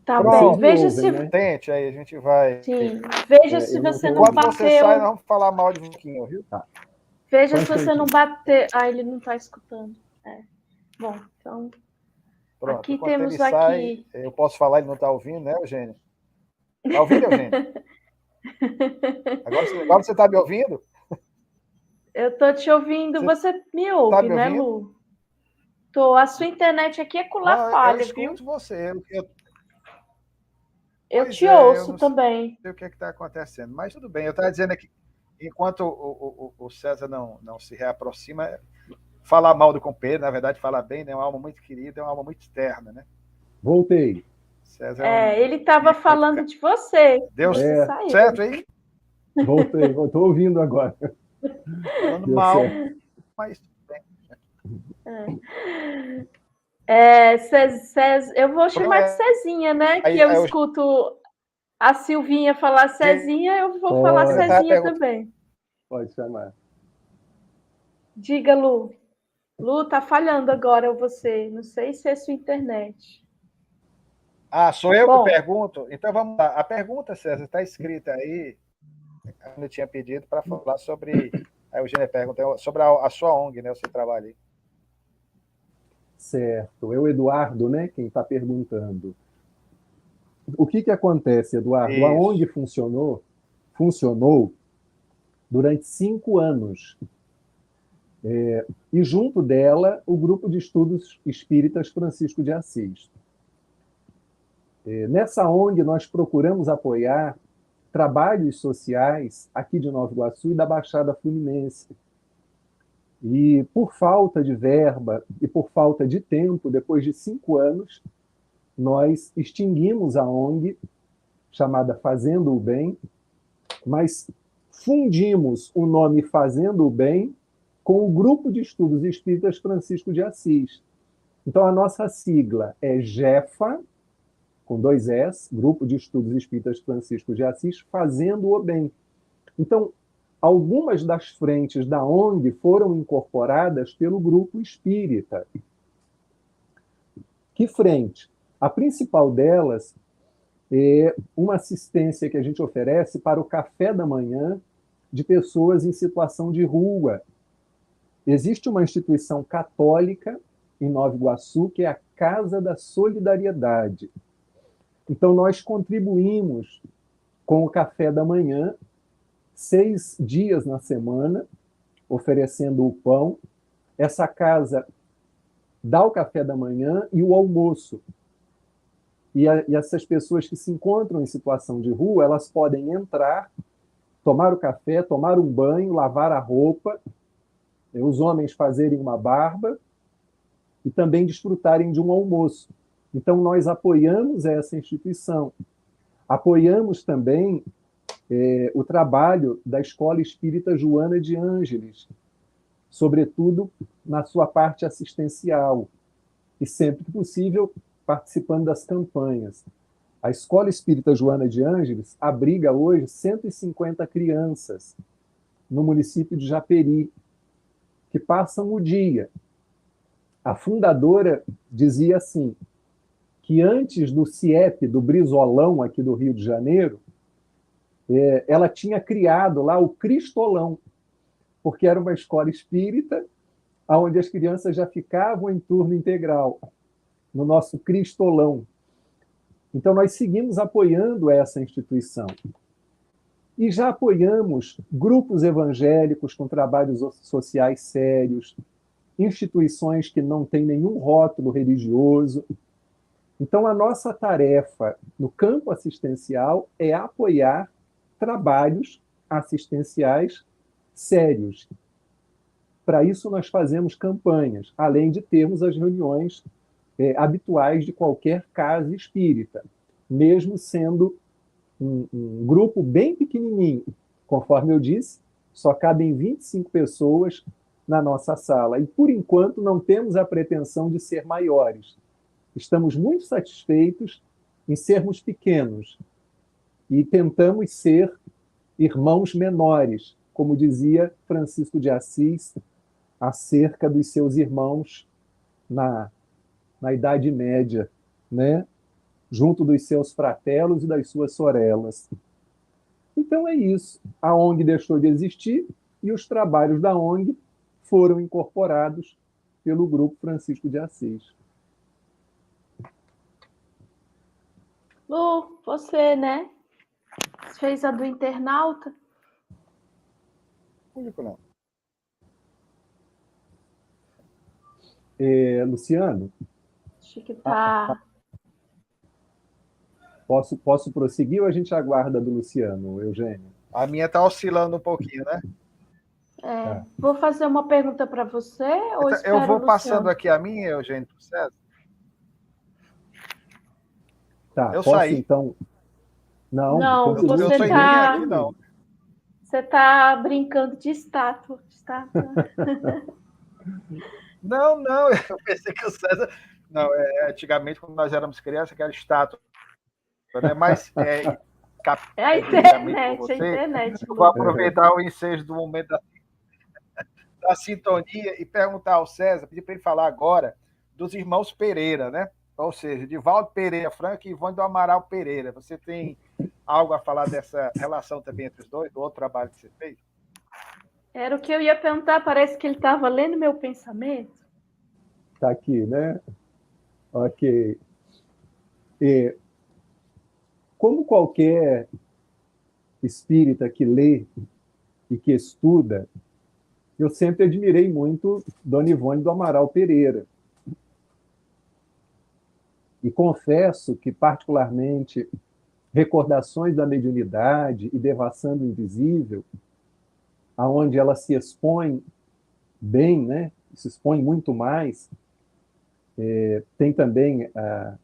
Tá bom, veja se... Tente, aí a gente vai... Sim, veja se você não bateu... Quando você sai, nós vamos falar mal de um pouquinho, viu? Tá. Veja se você não bater... Ah, ele não está escutando. Bom, então... Pronto, aqui temos ele sai, eu posso falar, ele não está ouvindo, né, Eugênio? Está ouvindo, Eugênio? Agora você está me ouvindo? Eu estou te ouvindo, você me ouve, me né, Lu? Tô. A sua internet aqui é falha, viu? Eu escuto você. Eu te ouço também. Não sei o que está acontecendo, mas tudo bem. Eu estava dizendo aqui, enquanto o César não se reaproxima, falar mal do companheiro, na verdade, falar bem, né? É uma alma muito querida, é uma alma muito externa, né? Voltei. César ele estava falando de você. Deu certo aí? Voltei, estou ouvindo agora. Falando mal, mas César, eu vou chamar de Cezinha, né? Que eu escuto a Silvinha falar Cezinha, eu vou falar Cezinha também. Pode chamar. Diga, Lu. Lu, tá falhando agora você. Não sei se é sua internet. Sou eu que pergunto? Então vamos lá. A pergunta, César, está escrita aí. Eu tinha pedido para falar sobre. A Eugênia pergunta sobre a sua ONG, né? O seu trabalho aí. Certo. É o Eduardo, né, quem está perguntando. O que acontece, Eduardo? Isso. A ONG funcionou durante 5 anos. E junto dela, o Grupo de Estudos Espíritas Francisco de Assis. Nessa ONG, nós procuramos apoiar trabalhos sociais aqui de Nova Iguaçu e da Baixada Fluminense. E por falta de verba e por falta de tempo, depois de 5 anos, nós extinguimos a ONG, chamada Fazendo o Bem, mas fundimos o nome Fazendo o Bem com o Grupo de Estudos Espíritas Francisco de Assis. Então, a nossa sigla é GEFA, com 2 S, Grupo de Estudos Espíritas Francisco de Assis, Fazendo o Bem. Então, algumas das frentes da ONG foram incorporadas pelo Grupo Espírita. Que frente? A principal delas é uma assistência que a gente oferece para o café da manhã de pessoas em situação de rua. Existe uma instituição católica em Nova Iguaçu, que é a Casa da Solidariedade. Então, nós contribuímos com o café da manhã, 6 dias na semana, oferecendo o pão. Essa casa dá o café da manhã e o almoço. E essas pessoas que se encontram em situação de rua, elas podem entrar, tomar o café, tomar um banho, lavar a roupa, os homens fazerem uma barba e também desfrutarem de um almoço. Então, nós apoiamos essa instituição. Apoiamos também o trabalho da Escola Espírita Joana de Ângeles, sobretudo na sua parte assistencial, e sempre que possível, participando das campanhas. A Escola Espírita Joana de Ângeles abriga hoje 150 crianças no município de Japeri, que passam o dia. A fundadora dizia assim, que antes do CIEP, do Brizolão, aqui do Rio de Janeiro, ela tinha criado lá o Cristolão, porque era uma escola espírita, onde as crianças já ficavam em turno integral, no nosso Cristolão. Então, nós seguimos apoiando essa instituição. E já apoiamos grupos evangélicos com trabalhos sociais sérios, instituições que não têm nenhum rótulo religioso. Então, a nossa tarefa no campo assistencial é apoiar trabalhos assistenciais sérios. Para isso, nós fazemos campanhas, além de termos as reuniões habituais de qualquer casa espírita, mesmo sendo um grupo bem pequenininho. Conforme eu disse, só cabem 25 pessoas na nossa sala. E, por enquanto, não temos a pretensão de ser maiores. Estamos muito satisfeitos em sermos pequenos e tentamos ser irmãos menores, como dizia Francisco de Assis acerca dos seus irmãos na Idade Média, né? Junto dos seus fratelos e das suas sorelas. Então é isso. A ONG deixou de existir e os trabalhos da ONG foram incorporados pelo Grupo Francisco de Assis. Lu, você, né? Fez a do internauta? Público não. Luciano? Acho que tá... Posso prosseguir ou a gente aguarda do Luciano, Eugênio? A minha está oscilando um pouquinho, né? Tá. Vou fazer uma pergunta para você ou espero eu vou o Luciano? passando aqui a minha, Eugênio, para o César. Tá, eu posso saí. Então? Não, você está... aqui, não. Você está brincando de estátua. Não, eu pensei que o César... Não, antigamente, quando nós éramos crianças, que era estátua. Né? Mas é a internet, eu vou aproveitar o ensejo do momento da da sintonia e perguntar ao César, pedir para ele falar agora dos irmãos Pereira, né? Ou seja, Divaldo Pereira Franco e Ivone do Amaral Pereira. Você tem algo a falar dessa relação também entre os dois, do outro trabalho que você fez? Era o que eu ia perguntar, parece que ele estava lendo meu pensamento. Está aqui, né? Ok. E, como qualquer espírita que lê e que estuda, eu sempre admirei muito Dona Ivone do Amaral Pereira. E confesso que, particularmente, Recordações da Mediunidade e Devassando o Invisível, aonde ela se expõe bem, né? Se expõe muito mais. Tem também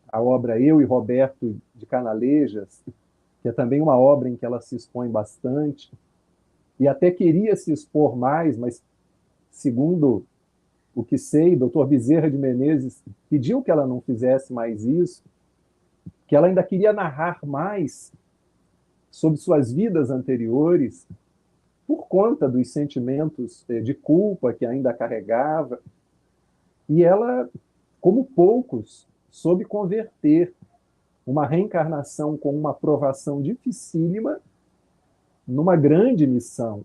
a obra Eu e Roberto de Canalejas, que é também uma obra em que ela se expõe bastante, e até queria se expor mais, mas, segundo o que sei, Dr. Bezerra de Menezes pediu que ela não fizesse mais isso, que ela ainda queria narrar mais sobre suas vidas anteriores, por conta dos sentimentos de culpa que ainda carregava, e ela, como poucos, soube converter uma reencarnação com uma provação dificílima numa grande missão.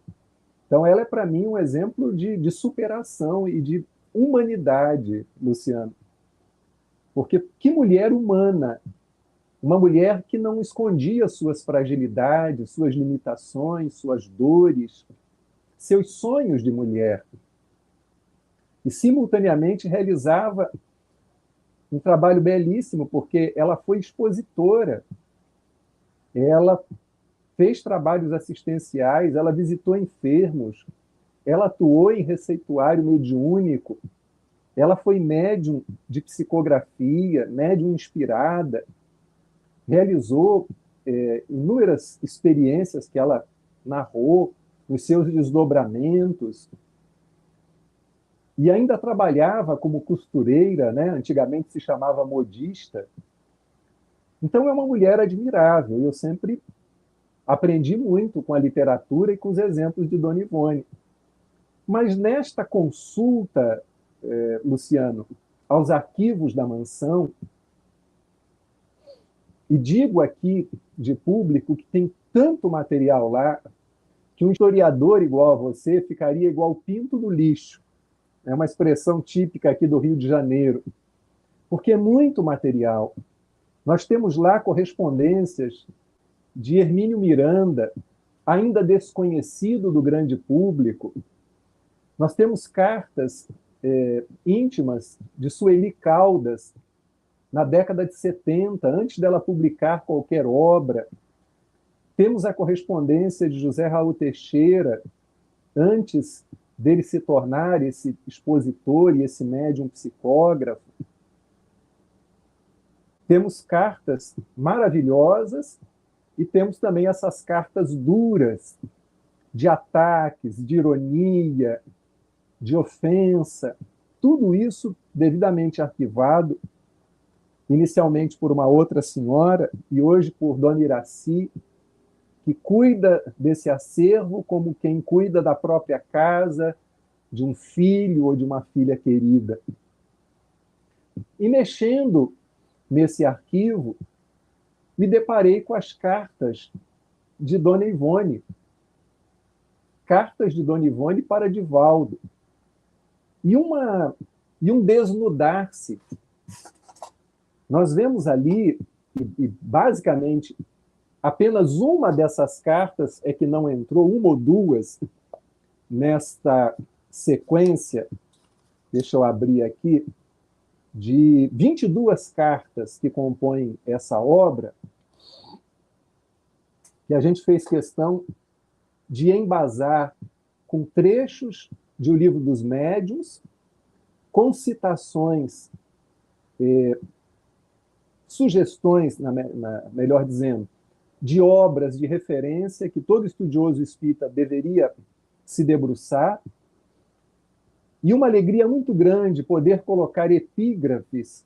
Então, ela é, para mim, um exemplo de superação e de humanidade, Luciano. Porque que mulher humana! Uma mulher que não escondia suas fragilidades, suas limitações, suas dores, seus sonhos de mulher. E, simultaneamente, realizava um trabalho belíssimo, porque ela foi expositora. Ela fez trabalhos assistenciais, ela visitou enfermos, ela atuou em receituário mediúnico, ela foi médium de psicografia, médium inspirada, realizou inúmeras experiências que ela narrou, os seus desdobramentos, e ainda trabalhava como costureira, né? Antigamente se chamava modista. Então é uma mulher admirável, eu sempre aprendi muito com a literatura e com os exemplos de Dona Ivone. Mas nesta consulta, Luciano, aos arquivos da mansão, e digo aqui de público que tem tanto material lá que um historiador igual a você ficaria igual pinto no lixo. É uma expressão típica aqui do Rio de Janeiro, porque é muito material. Nós temos lá correspondências de Hermínio Miranda, ainda desconhecido do grande público. Nós temos cartas íntimas de Sueli Caldas, na década de 70, antes dela publicar qualquer obra. Temos a correspondência de José Raul Teixeira, antes dele se tornar esse expositor e esse médium psicógrafo. Temos cartas maravilhosas e temos também essas cartas duras, de ataques, de ironia, de ofensa. Tudo isso devidamente arquivado, inicialmente por uma outra senhora e hoje por Dona Iraci, que cuida desse acervo como quem cuida da própria casa, de um filho ou de uma filha querida. E mexendo nesse arquivo, me deparei com as cartas de Dona Ivone. Cartas de Dona Ivone para Divaldo. E um desnudar-se. Nós vemos ali, e basicamente, apenas uma dessas cartas é que não entrou, uma ou duas, nesta sequência, deixa eu abrir aqui, de 22 cartas que compõem essa obra, que a gente fez questão de embasar com trechos de O Livro dos Médiuns, com citações, sugestões, melhor dizendo, de obras de referência que todo estudioso espírita deveria se debruçar, e uma alegria muito grande poder colocar epígrafes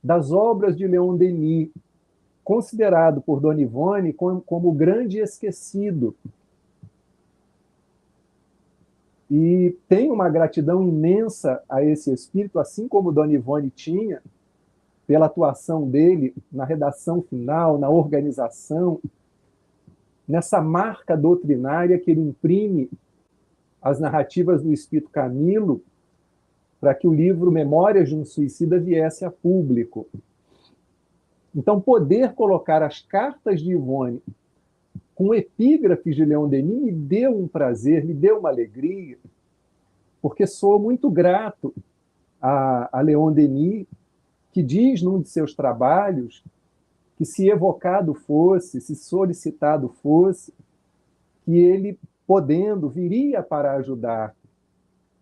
das obras de Leon Denis, considerado por Dona Ivone como o grande esquecido. E tenho uma gratidão imensa a esse espírito, assim como Dona Ivone tinha, pela atuação dele na redação final, na organização, nessa marca doutrinária que ele imprime às narrativas do Espírito Camilo, para que o livro Memórias de um Suicida viesse a público. Então, poder colocar as cartas de Ivone com epígrafes de Leon Denis me deu um prazer, me deu uma alegria, porque sou muito grato a Leon Denis, que diz num de seus trabalhos que se evocado fosse, se solicitado fosse, que ele, podendo, viria para ajudar.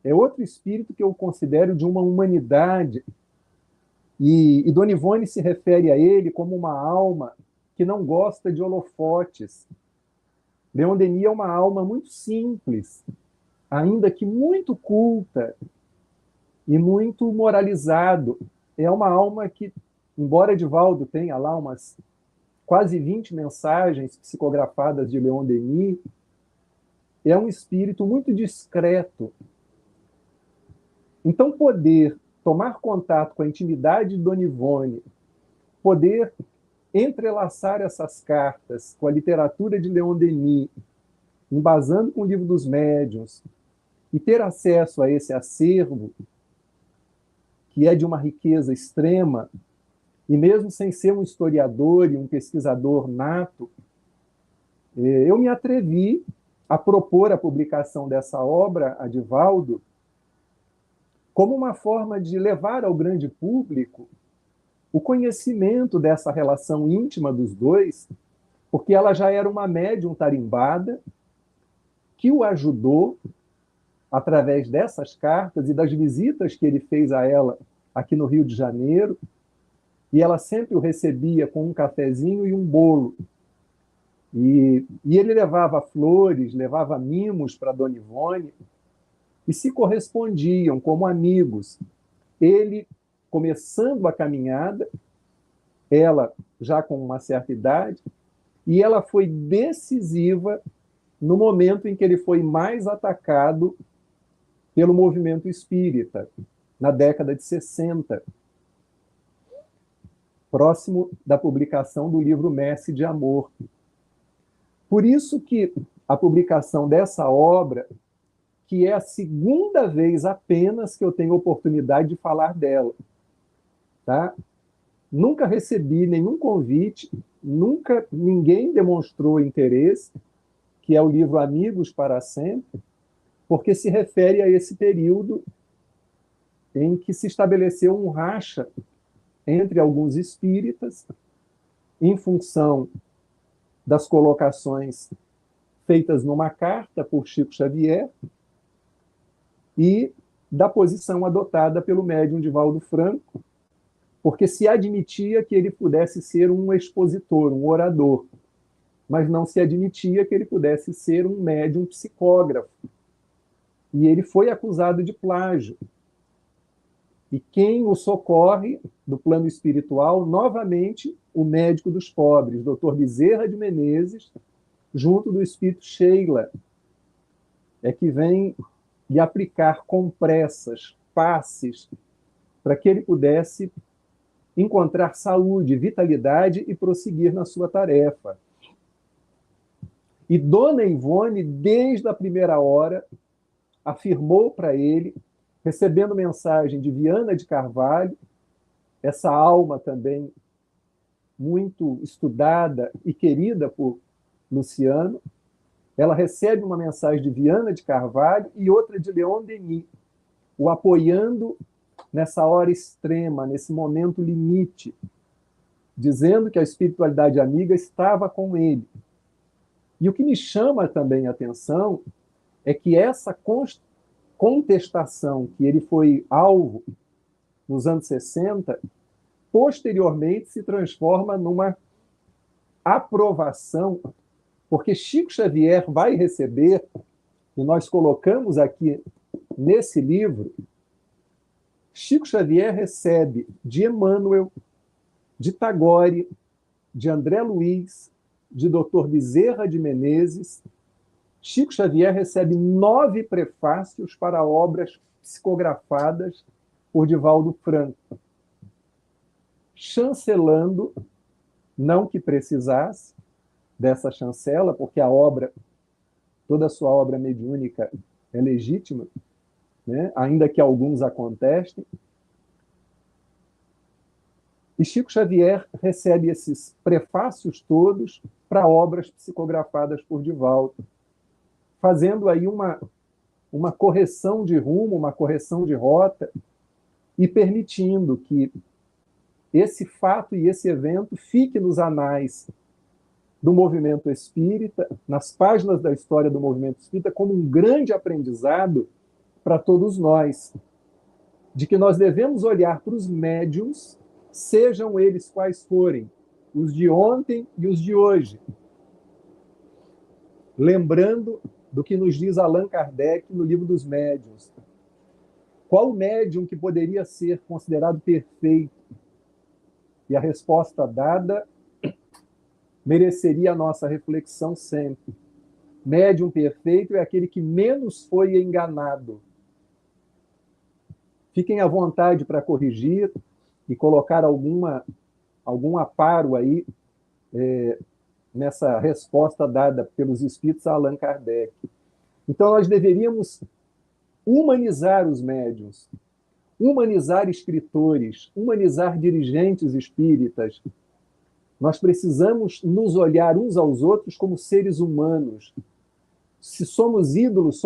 É outro espírito que eu considero de uma humanidade. E Dona Ivone se refere a ele como uma alma que não gosta de holofotes. Leon Denis é uma alma muito simples, ainda que muito culta e muito moralizado. É uma alma que, embora Edivaldo tenha lá umas quase 20 mensagens psicografadas de Leon Denis, é um espírito muito discreto. Então, poder tomar contato com a intimidade de Dona Ivone, poder entrelaçar essas cartas com a literatura de Leon Denis, embasando com o Livro dos Médiuns, e ter acesso a esse acervo, que é de uma riqueza extrema, e mesmo sem ser um historiador e um pesquisador nato, eu me atrevi a propor a publicação dessa obra, Edivaldo, como uma forma de levar ao grande público o conhecimento dessa relação íntima dos dois, porque ela já era uma médium tarimbada que o ajudou através dessas cartas e das visitas que ele fez a ela aqui no Rio de Janeiro, e ela sempre o recebia com um cafezinho e um bolo. E ele levava flores, levava mimos para Dona Ivone, e se correspondiam como amigos. Ele começando a caminhada, ela já com uma certa idade, e ela foi decisiva no momento em que ele foi mais atacado pelo movimento espírita, na década de 60, próximo da publicação do livro Messe de Amor. Por isso que a publicação dessa obra, que é a segunda vez apenas que eu tenho oportunidade de falar dela, tá? Nunca recebi nenhum convite, nunca ninguém demonstrou interesse, que é o livro Amigos para Sempre, porque se refere a esse período em que se estabeleceu um racha entre alguns espíritas, em função das colocações feitas numa carta por Chico Xavier e da posição adotada pelo médium Divaldo Franco, porque se admitia que ele pudesse ser um expositor, um orador, mas não se admitia que ele pudesse ser um médium psicógrafo. E ele foi acusado de plágio. E quem o socorre do plano espiritual, novamente, o médico dos pobres, Dr. Bezerra de Menezes, junto do espírito Sheila, é que vem lhe aplicar compressas, passes, para que ele pudesse encontrar saúde, vitalidade e prosseguir na sua tarefa. E Dona Ivone, desde a primeira hora, afirmou para ele, recebendo mensagem de Viana de Carvalho, essa alma também muito estudada e querida por Luciano, ela recebe uma mensagem de Viana de Carvalho e outra de Leon Denis, o apoiando nessa hora extrema, nesse momento limite, dizendo que a espiritualidade amiga estava com ele. E o que me chama também a atenção é que essa contestação que ele foi alvo nos anos 60, posteriormente se transforma numa aprovação, porque Chico Xavier vai receber, e nós colocamos aqui nesse livro, Chico Xavier recebe de Emmanuel, de Tagore, de André Luiz, de Dr. Bezerra de Menezes, Chico Xavier recebe 9 prefácios para obras psicografadas por Divaldo Franco, chancelando, não que precisasse dessa chancela, porque a obra, toda a sua obra mediúnica é legítima, né? Ainda que alguns a contestem. E Chico Xavier recebe esses prefácios todos para obras psicografadas por Divaldo, fazendo aí uma correção de rumo, uma correção de rota, e permitindo que esse fato e esse evento fique nos anais do movimento espírita, nas páginas da história do movimento espírita, como um grande aprendizado para todos nós, de que nós devemos olhar para os médiuns, sejam eles quais forem, os de ontem e os de hoje, lembrando do que nos diz Allan Kardec no Livro dos Médiuns. Qual médium que poderia ser considerado perfeito? E a resposta dada mereceria a nossa reflexão sempre. Médium perfeito é aquele que menos foi enganado. Fiquem à vontade para corrigir e colocar algum aparo aí nessa resposta dada pelos espíritos a Allan Kardec. Então, nós deveríamos humanizar os médiuns, humanizar escritores, humanizar dirigentes espíritas. Nós precisamos nos olhar uns aos outros como seres humanos. Se somos ídolos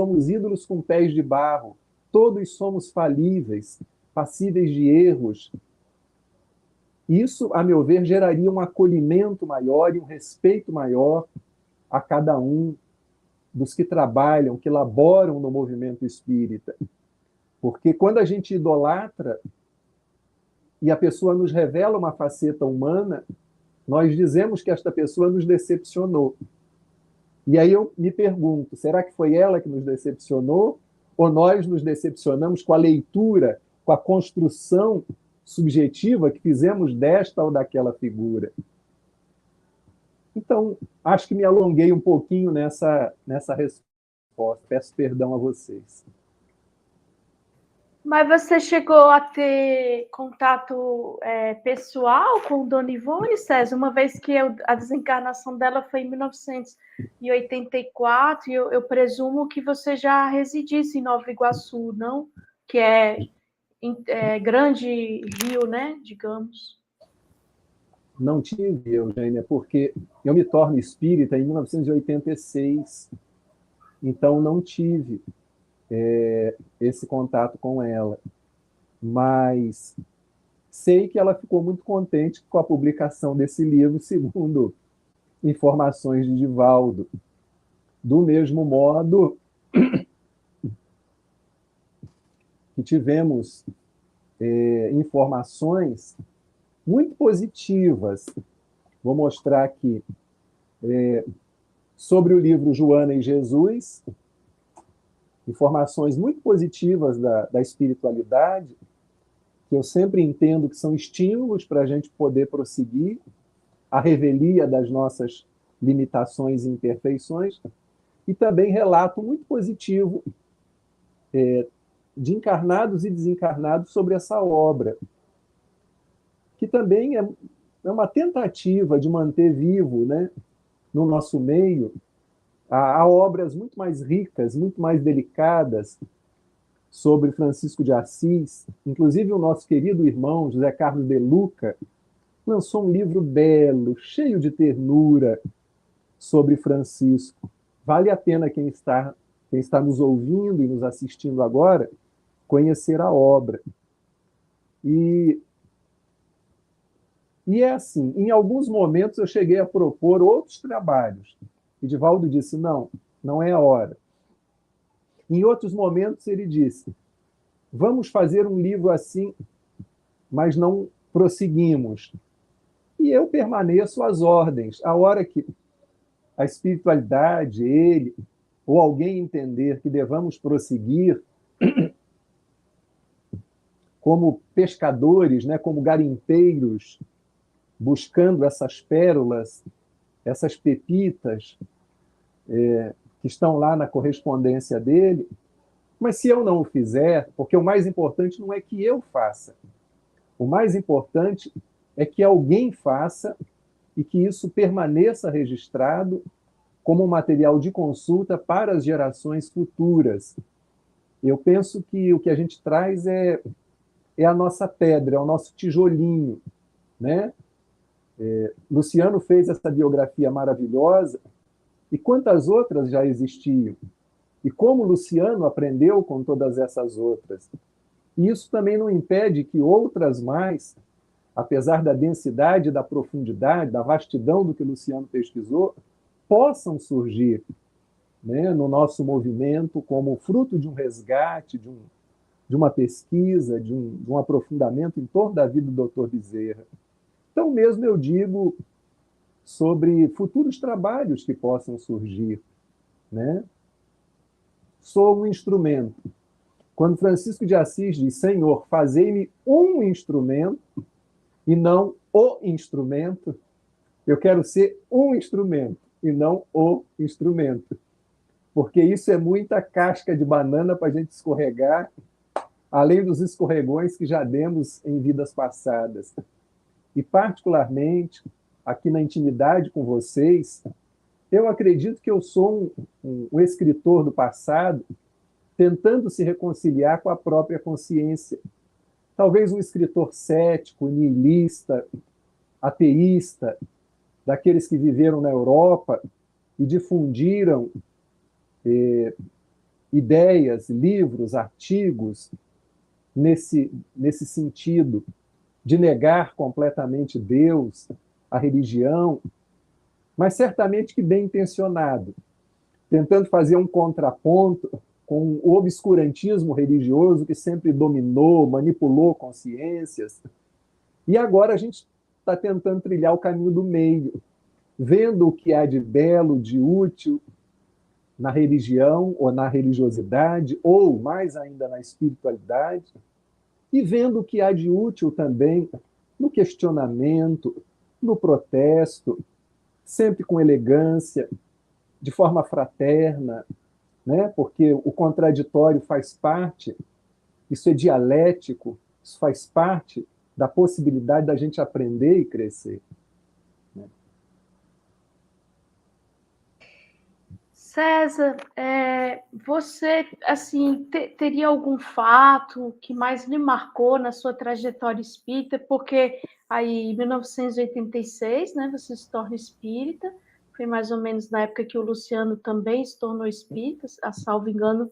com pés de barro. Todos somos falíveis, passíveis de erros. Isso, a meu ver, geraria um acolhimento maior e um respeito maior a cada um dos que trabalham, que laboram no movimento espírita. Porque quando a gente idolatra e a pessoa nos revela uma faceta humana, nós dizemos que esta pessoa nos decepcionou. E aí eu me pergunto, será que foi ela que nos decepcionou? Ou nós nos decepcionamos com a leitura, com a construção subjetiva que fizemos desta ou daquela figura? Então, acho que me alonguei um pouquinho nessa resposta. Peço perdão a vocês. Mas você chegou a ter contato pessoal com Dona Ivone, César? Uma vez que a desencarnação dela foi em 1984, e eu presumo que você já residisse em Nova Iguaçu, não? Que é grande rio, né? Digamos. Não tive, Eugênia, porque eu me torno espírita em 1986, então não tive esse contato com ela. Mas sei que ela ficou muito contente com a publicação desse livro, segundo informações de Divaldo. Do mesmo modo que tivemos informações muito positivas. Vou mostrar aqui sobre o livro Joana e Jesus, informações muito positivas da espiritualidade, que eu sempre entendo que são estímulos para a gente poder prosseguir a revelia das nossas limitações e imperfeições, e também relato muito positivo de encarnados e desencarnados sobre essa obra, que também é uma tentativa de manter vivo, né, no nosso meio, há obras muito mais ricas, muito mais delicadas sobre Francisco de Assis. Inclusive, o nosso querido irmão José Carlos de Luca lançou um livro belo, cheio de ternura, sobre Francisco. Vale a pena quem está nos ouvindo e nos assistindo agora conhecer a obra. E é assim, em alguns momentos eu cheguei a propor outros trabalhos. E Divaldo disse, não é a hora. Em outros momentos ele disse, vamos fazer um livro assim, mas não prosseguimos. E eu permaneço às ordens. A hora que a espiritualidade, ele, ou alguém entender que devamos prosseguir como pescadores, né, como garimpeiros, buscando essas pérolas, essas pepitas, que estão lá na correspondência dele, mas se eu não o fizer, porque o mais importante não é que eu faça, o mais importante é que alguém faça e que isso permaneça registrado como um material de consulta para as gerações futuras. Eu penso que o que a gente traz é a nossa pedra, é o nosso tijolinho, né? Luciano fez essa biografia maravilhosa, e quantas outras já existiam? E como Luciano aprendeu com todas essas outras? E isso também não impede que outras mais, apesar da densidade, da profundidade, da vastidão do que Luciano pesquisou, possam surgir, né, no nosso movimento como fruto de um resgate, de uma pesquisa, de um aprofundamento em torno da vida do Dr. Bezerra. Então, mesmo eu digo sobre futuros trabalhos que possam surgir, né? Sou um instrumento. Quando Francisco de Assis diz, Senhor, fazei-me um instrumento e não o instrumento, eu quero ser um instrumento e não o instrumento. Porque isso é muita casca de banana para a gente escorregar, além dos escorregões que já demos em vidas passadas. E, particularmente, aqui na intimidade com vocês, eu acredito que eu sou um escritor do passado tentando se reconciliar com a própria consciência. Talvez um escritor cético, nihilista, ateísta, daqueles que viveram na Europa e difundiram ideias, livros, artigos nesse sentido de negar completamente Deus, a religião, mas certamente que bem intencionado, tentando fazer um contraponto com o obscurantismo religioso que sempre dominou, manipulou consciências. E agora a gente está tentando trilhar o caminho do meio, vendo o que há de belo, de útil na religião ou na religiosidade, ou mais ainda na espiritualidade, e vendo o que há de útil também no questionamento, no protesto, sempre com elegância, de forma fraterna, né? Porque o contraditório faz parte, isso é dialético, isso faz parte da possibilidade da gente aprender e crescer. César, você assim teria algum fato que mais lhe marcou na sua trajetória espírita? Porque aí em 1986, né, você se torna espírita, foi mais ou menos na época que o Luciano também se tornou espírita, a salvo engano,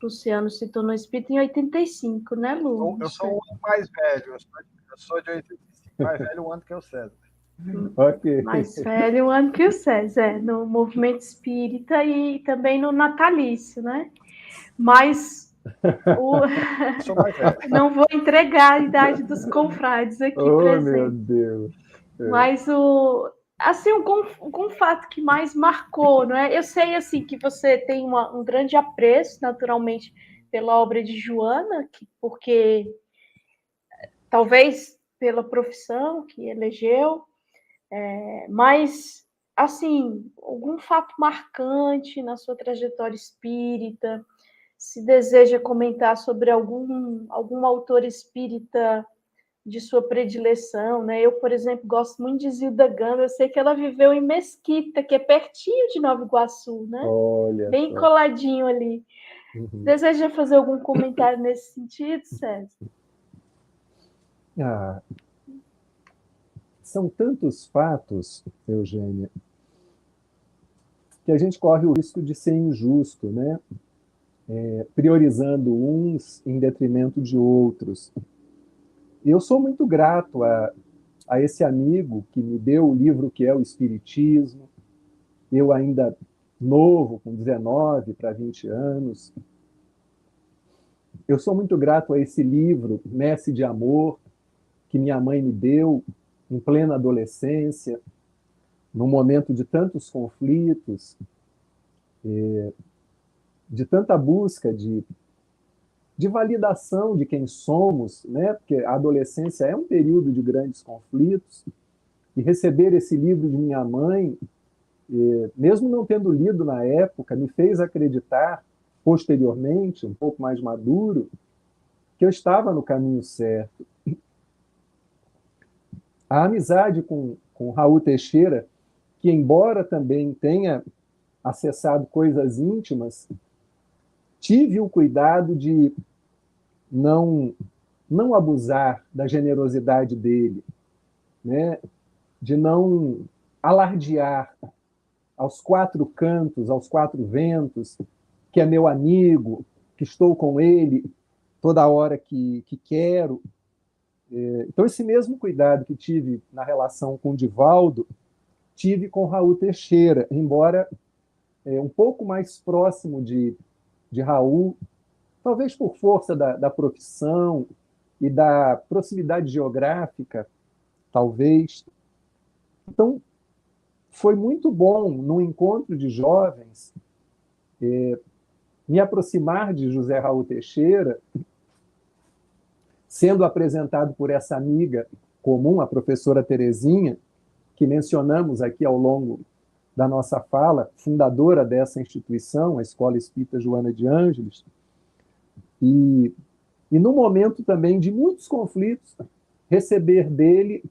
Luciano se tornou espírita em 85, né, Lu? Eu sou o ano mais velho, eu sou de 85, mais velho um ano que o César. Okay. Mais velho um ano que o César, no movimento espírita e também no natalício, né? Mas Sou mais velho. não vou entregar a idade dos confrades aqui presentes. Meu Deus! Mas assim, um fato que mais marcou, não é? Eu sei assim que você tem um grande apreço, naturalmente, pela obra de Joana, porque talvez pela profissão que elegeu, mas, assim, algum fato marcante na sua trajetória espírita, se deseja comentar sobre algum autor espírita de sua predileção, né? Eu, por exemplo, gosto muito de Zilda Gama, eu sei que ela viveu em Mesquita, que é pertinho de Nova Iguaçu, né? Olha bem só. Coladinho ali. Uhum. Deseja fazer algum comentário nesse sentido, César? São tantos fatos, Eugênia, que a gente corre o risco de ser injusto, né? Priorizando uns em detrimento de outros. Eu sou muito grato a esse amigo que me deu o livro que é o Espiritismo, eu ainda novo, com 19 para 20 anos. Eu sou muito grato a esse livro, Messe de Amor, que minha mãe me deu em plena adolescência, num momento de tantos conflitos, de tanta busca de validação de quem somos, né? Porque a adolescência é um período de grandes conflitos, e receber esse livro de minha mãe mesmo não tendo lido na época, me fez acreditar, posteriormente, um pouco mais maduro, que eu estava no caminho certo. A amizade com Raul Teixeira, que embora também tenha acessado coisas íntimas, tive o cuidado de não abusar da generosidade dele, né? De não alardear aos quatro cantos, aos quatro ventos, que é meu amigo, que estou com ele toda hora que quero. Então, esse mesmo cuidado que tive na relação com o Divaldo, tive com Raul Teixeira, embora um pouco mais próximo de Raul, talvez por força da profissão e da proximidade geográfica, talvez. Então, foi muito bom, num encontro de jovens, me aproximar de José Raul Teixeira, sendo apresentado por essa amiga comum, a professora Terezinha, que mencionamos aqui ao longo da nossa fala, fundadora dessa instituição, a Escola Espírita Joana de Ângeles, e no momento também de muitos conflitos, receber dele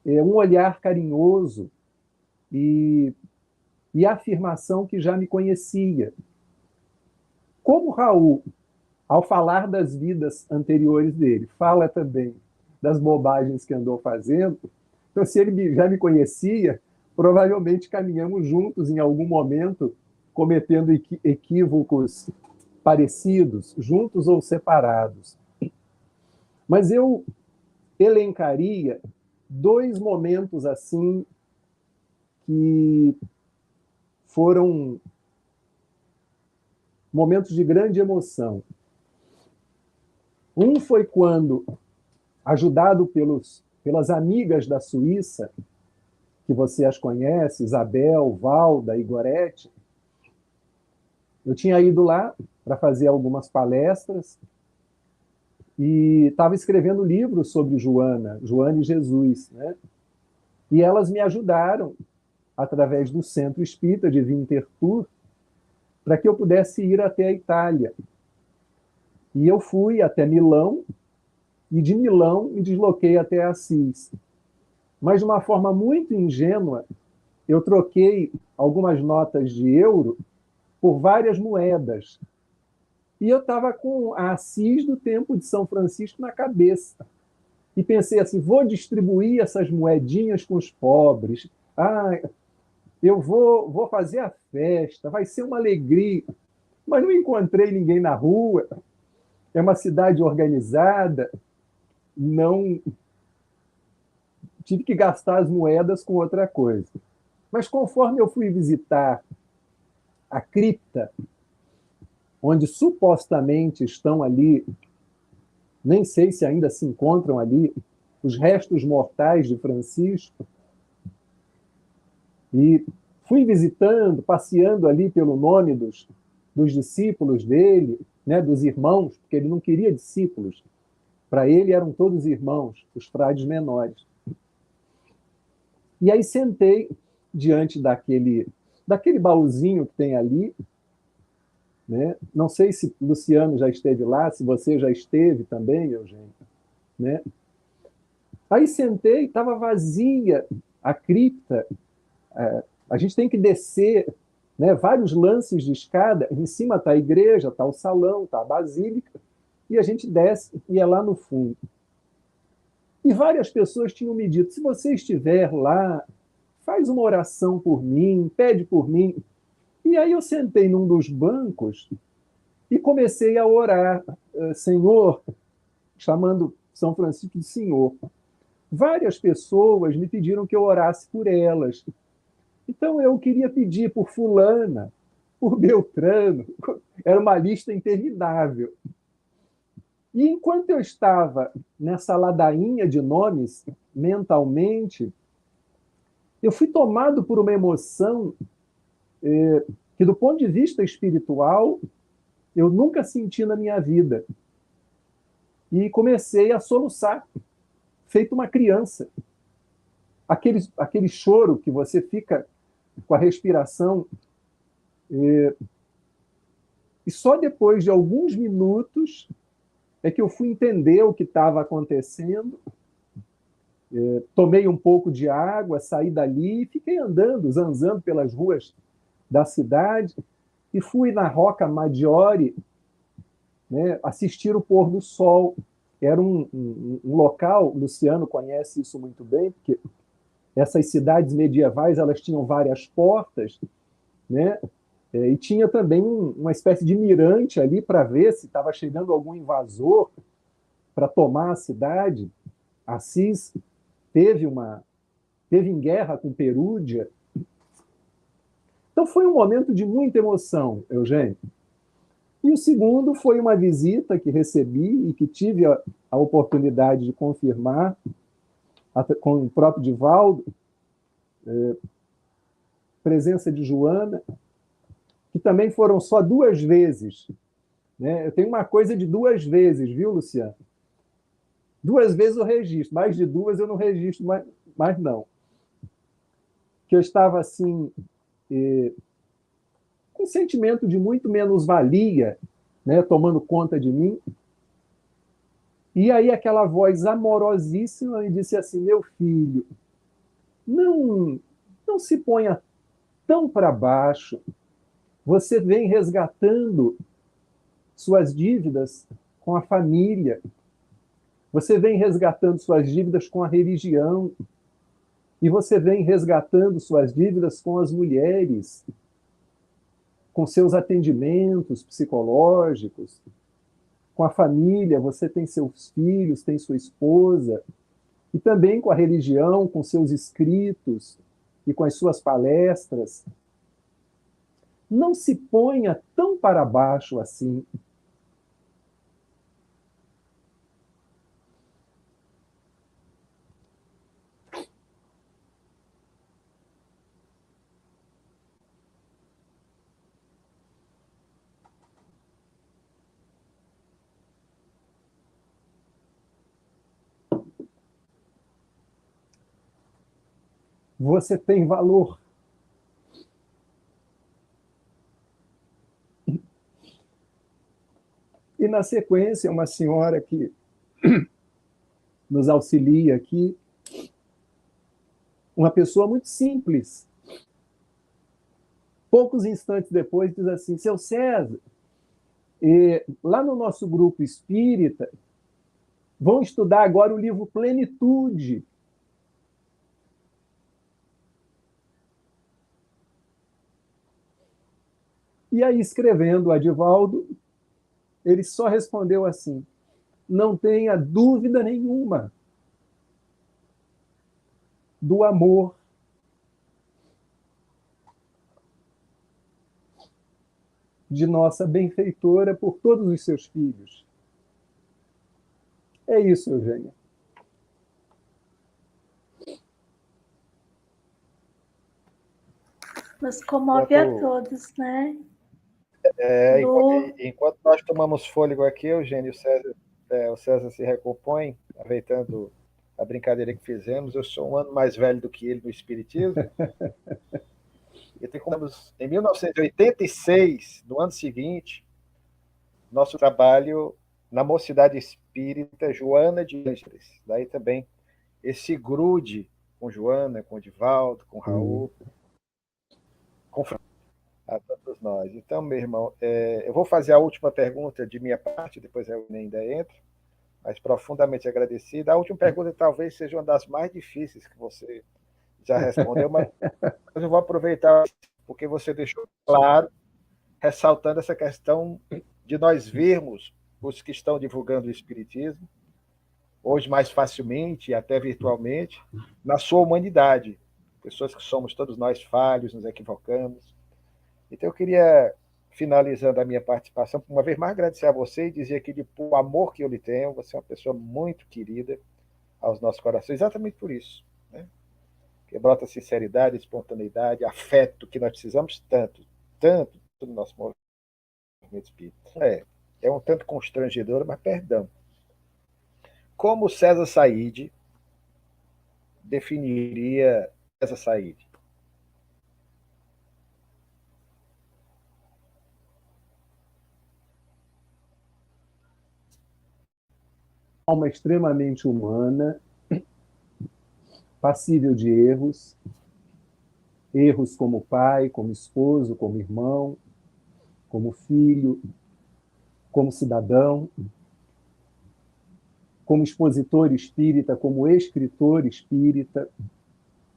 um olhar carinhoso e a afirmação que já me conhecia. Como Raul, ao falar das vidas anteriores dele, fala também das bobagens que andou fazendo, então, se ele já me conhecia, provavelmente caminhamos juntos em algum momento, cometendo equívocos parecidos, juntos ou separados. Mas eu elencaria 2 momentos assim que foram momentos de grande emoção. Um foi quando, ajudado pelas amigas da Suíça, que você as conhece, Isabel, Valda e Gorete, eu tinha ido lá para fazer algumas palestras e estava escrevendo livros sobre Joana e Jesus, né? E elas me ajudaram, através do Centro Espírita de Winterthur, para que eu pudesse ir até a Itália. E eu fui até Milão, e de Milão me desloquei até Assis. Mas, de uma forma muito ingênua, eu troquei algumas notas de euro por várias moedas. E eu estava com a Assis do tempo de São Francisco na cabeça. E pensei assim, vou distribuir essas moedinhas com os pobres. Eu vou fazer a festa, vai ser uma alegria. Mas não encontrei ninguém na rua. É uma cidade organizada. Não tive que gastar as moedas com outra coisa. Mas conforme eu fui visitar a cripta, onde supostamente estão ali, nem sei se ainda se encontram ali, os restos mortais de Francisco, e fui visitando, passeando ali pelo nome dos discípulos dele, né, dos irmãos, porque ele não queria discípulos. Para ele eram todos irmãos, os frades menores. E aí sentei diante daquele baúzinho que tem ali, né? Não sei se Luciano já esteve lá, se você já esteve também, Eugênio, né? Aí sentei, estava vazia a cripta. A gente tem que descer, né, vários lances de escada. Em cima está a igreja, está o salão, está a basílica, e a gente desce e é lá no fundo. E várias pessoas tinham me dito, se você estiver lá, faz uma oração por mim, pede por mim. E aí eu sentei num dos bancos e comecei a orar, Senhor, chamando São Francisco de Senhor. Várias pessoas me pediram que eu orasse por elas. Então eu queria pedir por fulana, por Beltrano, era uma lista interminável. E enquanto eu estava nessa ladainha de nomes, mentalmente, eu fui tomado por uma emoção que, do ponto de vista espiritual, eu nunca senti na minha vida. E comecei a soluçar, feito uma criança. Aquele choro que você fica com a respiração. E só depois de alguns minutos é que eu fui entender o que estava acontecendo. Tomei um pouco de água, saí dali e fiquei andando, zanzando pelas ruas da cidade e fui na Rocca Maggiore, né, assistir o pôr do sol. Era um local, o Luciano conhece isso muito bem, porque essas cidades medievais elas tinham várias portas, né? E tinha também uma espécie de mirante ali para ver se estava chegando algum invasor para tomar a cidade. Assis teve em guerra com Perúdia. Então foi um momento de muita emoção, Eugênio. E o segundo foi uma visita que recebi e que tive a oportunidade de confirmar com o próprio Divaldo, presença de Joana, que também foram só 2 vezes. Né? Eu tenho uma coisa de 2 vezes, viu, Luciano? 2 vezes eu registro, mais de 2 eu não registro mais não. Que eu estava assim, com um sentimento de muito menos-valia, né, tomando conta de mim. E aí aquela voz amorosíssima me disse assim: meu filho, não se ponha tão para baixo. Você vem resgatando suas dívidas com a família. Você vem resgatando suas dívidas com a religião. E você vem resgatando suas dívidas com as mulheres, com seus atendimentos psicológicos, com a família. Você tem seus filhos, tem sua esposa, e também com a religião, com seus escritos e com as suas palestras. Não se ponha tão para baixo assim. Você tem valor. E, na sequência, uma senhora que nos auxilia aqui, uma pessoa muito simples. Poucos instantes depois, diz assim: seu César, lá no nosso grupo espírita, vão estudar agora o livro Plenitude. E aí, escrevendo o Adivaldo, ele só respondeu assim: não tenha dúvida nenhuma do amor de nossa benfeitora por todos os seus filhos. É isso, Eugênia. Nos comove a todos, né? Enquanto nós tomamos fôlego aqui, Eugênio, o César se recompõe, aproveitando a brincadeira que fizemos. Eu sou um ano mais velho do que ele no Espiritismo. E em 1986, no ano seguinte, nosso trabalho na Mocidade Espírita Joana de Ângeles. Daí também esse grude com Joana, com Divaldo, com Raul, com a todos nós. Então, meu irmão, eu vou fazer a última pergunta de minha parte, depois eu ainda entro, mas profundamente agradecido. A última pergunta talvez seja uma das mais difíceis que você já respondeu, mas eu vou aproveitar porque você deixou claro, ressaltando essa questão de nós vermos os que estão divulgando o Espiritismo, hoje mais facilmente e até virtualmente, na sua humanidade. Pessoas que somos todos nós falhos, nos equivocamos. Então eu queria, finalizando a minha participação, uma vez mais agradecer a você e dizer que o amor que eu lhe tenho, você é uma pessoa muito querida aos nossos corações, exatamente por isso, né? Que brota sinceridade, espontaneidade, afeto, que nós precisamos tanto no nosso movimento espírita. É um tanto constrangedor, mas perdão. Como César Said definiria César Said? alma extremamente humana, passível de erros, erros como pai, como esposo, como irmão, como filho, como cidadão, como expositor espírita, como escritor espírita,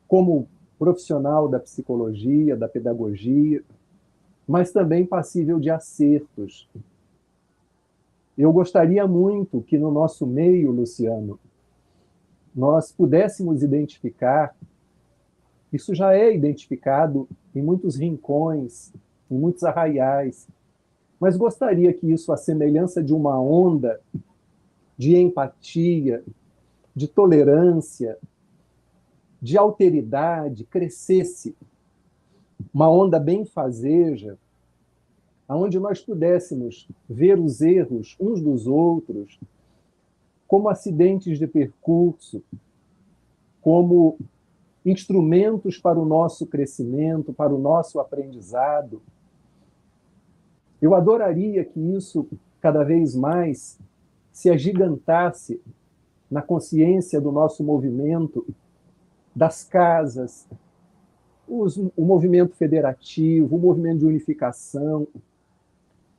como profissional da psicologia, da pedagogia, mas também passível de acertos. Eu gostaria muito que no nosso meio, Luciano, nós pudéssemos identificar, isso já é identificado em muitos rincões, em muitos arraiais, mas gostaria que isso, à semelhança de uma onda de empatia, de tolerância, de alteridade, crescesse, uma onda benfazeja, onde nós pudéssemos ver os erros uns dos outros como acidentes de percurso, como instrumentos para o nosso crescimento, para o nosso aprendizado. Eu adoraria que isso, cada vez mais, se agigantasse na consciência do nosso movimento, das casas, o movimento federativo, o movimento de unificação,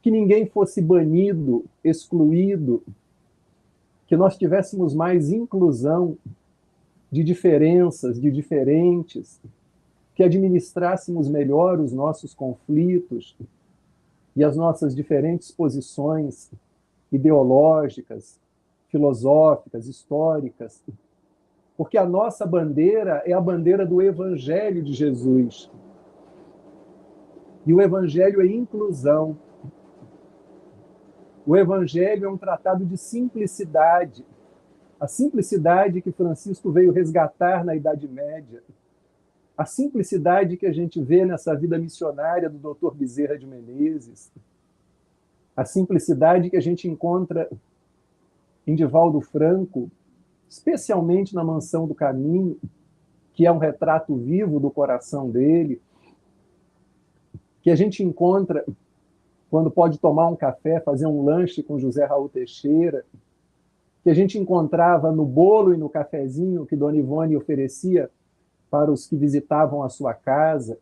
que ninguém fosse banido, excluído, que nós tivéssemos mais inclusão de diferenças, de diferentes, que administrássemos melhor os nossos conflitos e as nossas diferentes posições ideológicas, filosóficas, históricas, porque a nossa bandeira é a bandeira do Evangelho de Jesus. E o Evangelho é inclusão. O Evangelho é um tratado de simplicidade, a simplicidade que Francisco veio resgatar na Idade Média, a simplicidade que a gente vê nessa vida missionária do Dr. Bezerra de Menezes, a simplicidade que a gente encontra em Divaldo Franco, especialmente na Mansão do Caminho, que é um retrato vivo do coração dele, que a gente encontra quando pode tomar um café, fazer um lanche com José Raul Teixeira, que a gente encontrava no bolo e no cafezinho que Dona Ivone oferecia para os que visitavam a sua casa.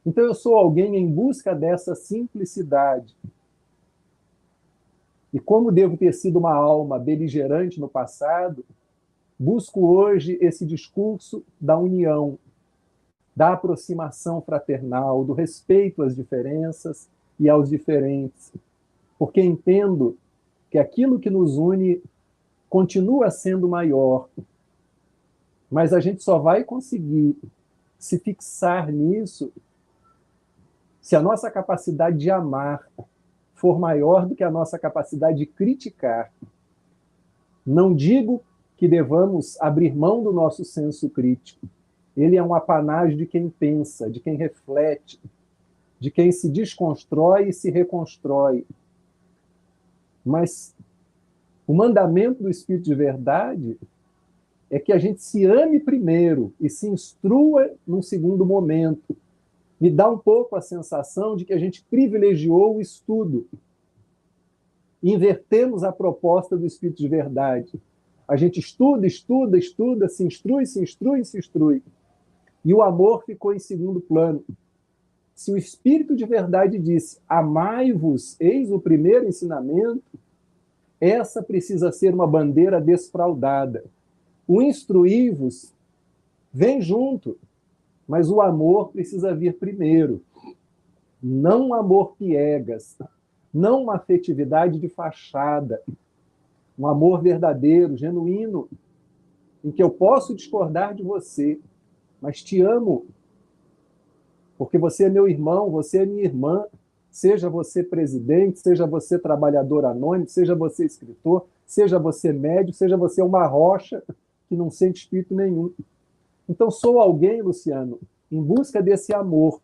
Então eu sou alguém em busca dessa simplicidade. E como devo ter sido uma alma beligerante no passado, busco hoje esse discurso da união, da aproximação fraternal, do respeito às diferenças e aos diferentes, porque entendo que aquilo que nos une continua sendo maior, mas a gente só vai conseguir se fixar nisso se a nossa capacidade de amar for maior do que a nossa capacidade de criticar. Não digo que devamos abrir mão do nosso senso crítico. Ele é um apanágio de quem pensa, de quem reflete, de quem se desconstrói e se reconstrói. Mas o mandamento do Espírito de Verdade é que a gente se ame primeiro e se instrua num segundo momento. Me dá um pouco a sensação de que a gente privilegiou o estudo. Invertemos a proposta do Espírito de Verdade. A gente estuda, estuda, estuda, se instrui, se instrui, se instrui. E o amor ficou em segundo plano. Se o Espírito de Verdade disse, amai-vos, eis o primeiro ensinamento, essa precisa ser uma bandeira desfraldada. O instruí-vos vem junto, mas o amor precisa vir primeiro. Não um amor piegas, não uma afetividade de fachada, um amor verdadeiro, genuíno, em que eu posso discordar de você, mas te amo, porque você é meu irmão, você é minha irmã, seja você presidente, seja você trabalhador anônimo, seja você escritor, seja você médico, seja você uma rocha que não sente espírito nenhum. Então sou alguém, Luciano, em busca desse amor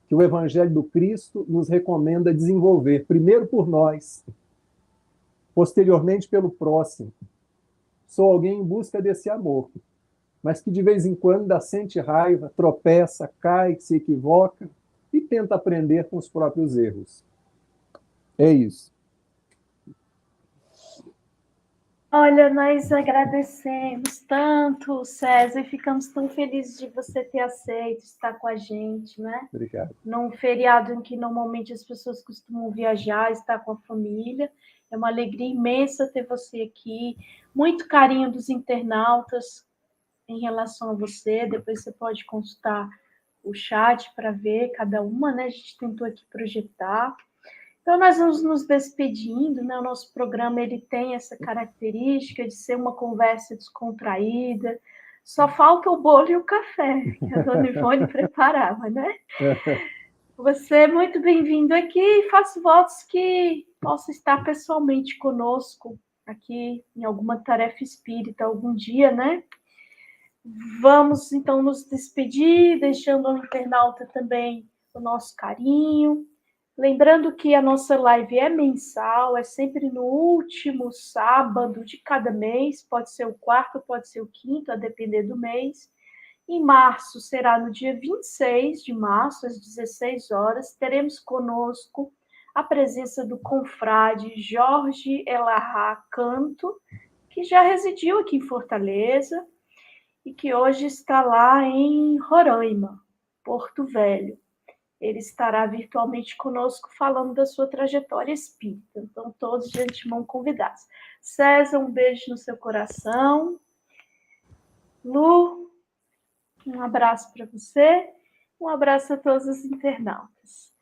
que o Evangelho do Cristo nos recomenda desenvolver, primeiro por nós, posteriormente pelo próximo. Sou alguém em busca desse amor, mas que de vez em quando ainda sente raiva, tropeça, cai, se equivoca e tenta aprender com os próprios erros. É isso. Olha, nós agradecemos tanto, César, e ficamos tão felizes de você ter aceito estar com a gente, né? Obrigado. Num feriado em que normalmente as pessoas costumam viajar, estar com a família. É uma alegria imensa ter você aqui. Muito carinho dos internautas em relação a você. Depois você pode consultar o chat para ver cada uma, né? A gente tentou aqui projetar. Então, nós vamos nos despedindo, né? O nosso programa ele tem essa característica de ser uma conversa descontraída. Só falta o bolo e o café, que a dona Ivone preparava, né? Você é muito bem-vindo aqui e faço votos que possa estar pessoalmente conosco aqui em alguma tarefa espírita algum dia, né? Vamos, então, nos despedir, deixando ao internauta também o nosso carinho. Lembrando que a nossa live é mensal, é sempre no último sábado de cada mês, pode ser o quarto, pode ser o quinto, a depender do mês. Em março, será no dia 26 de março, às 16 horas, teremos conosco a presença do confrade Jorge Elarra Canto, que já residiu aqui em Fortaleza e que hoje está lá em Roraima, Porto Velho. Ele estará virtualmente conosco falando da sua trajetória espírita. Então, todos de antemão convidados. César, um beijo no seu coração. Lu, um abraço para você. Um abraço a todos os internautas.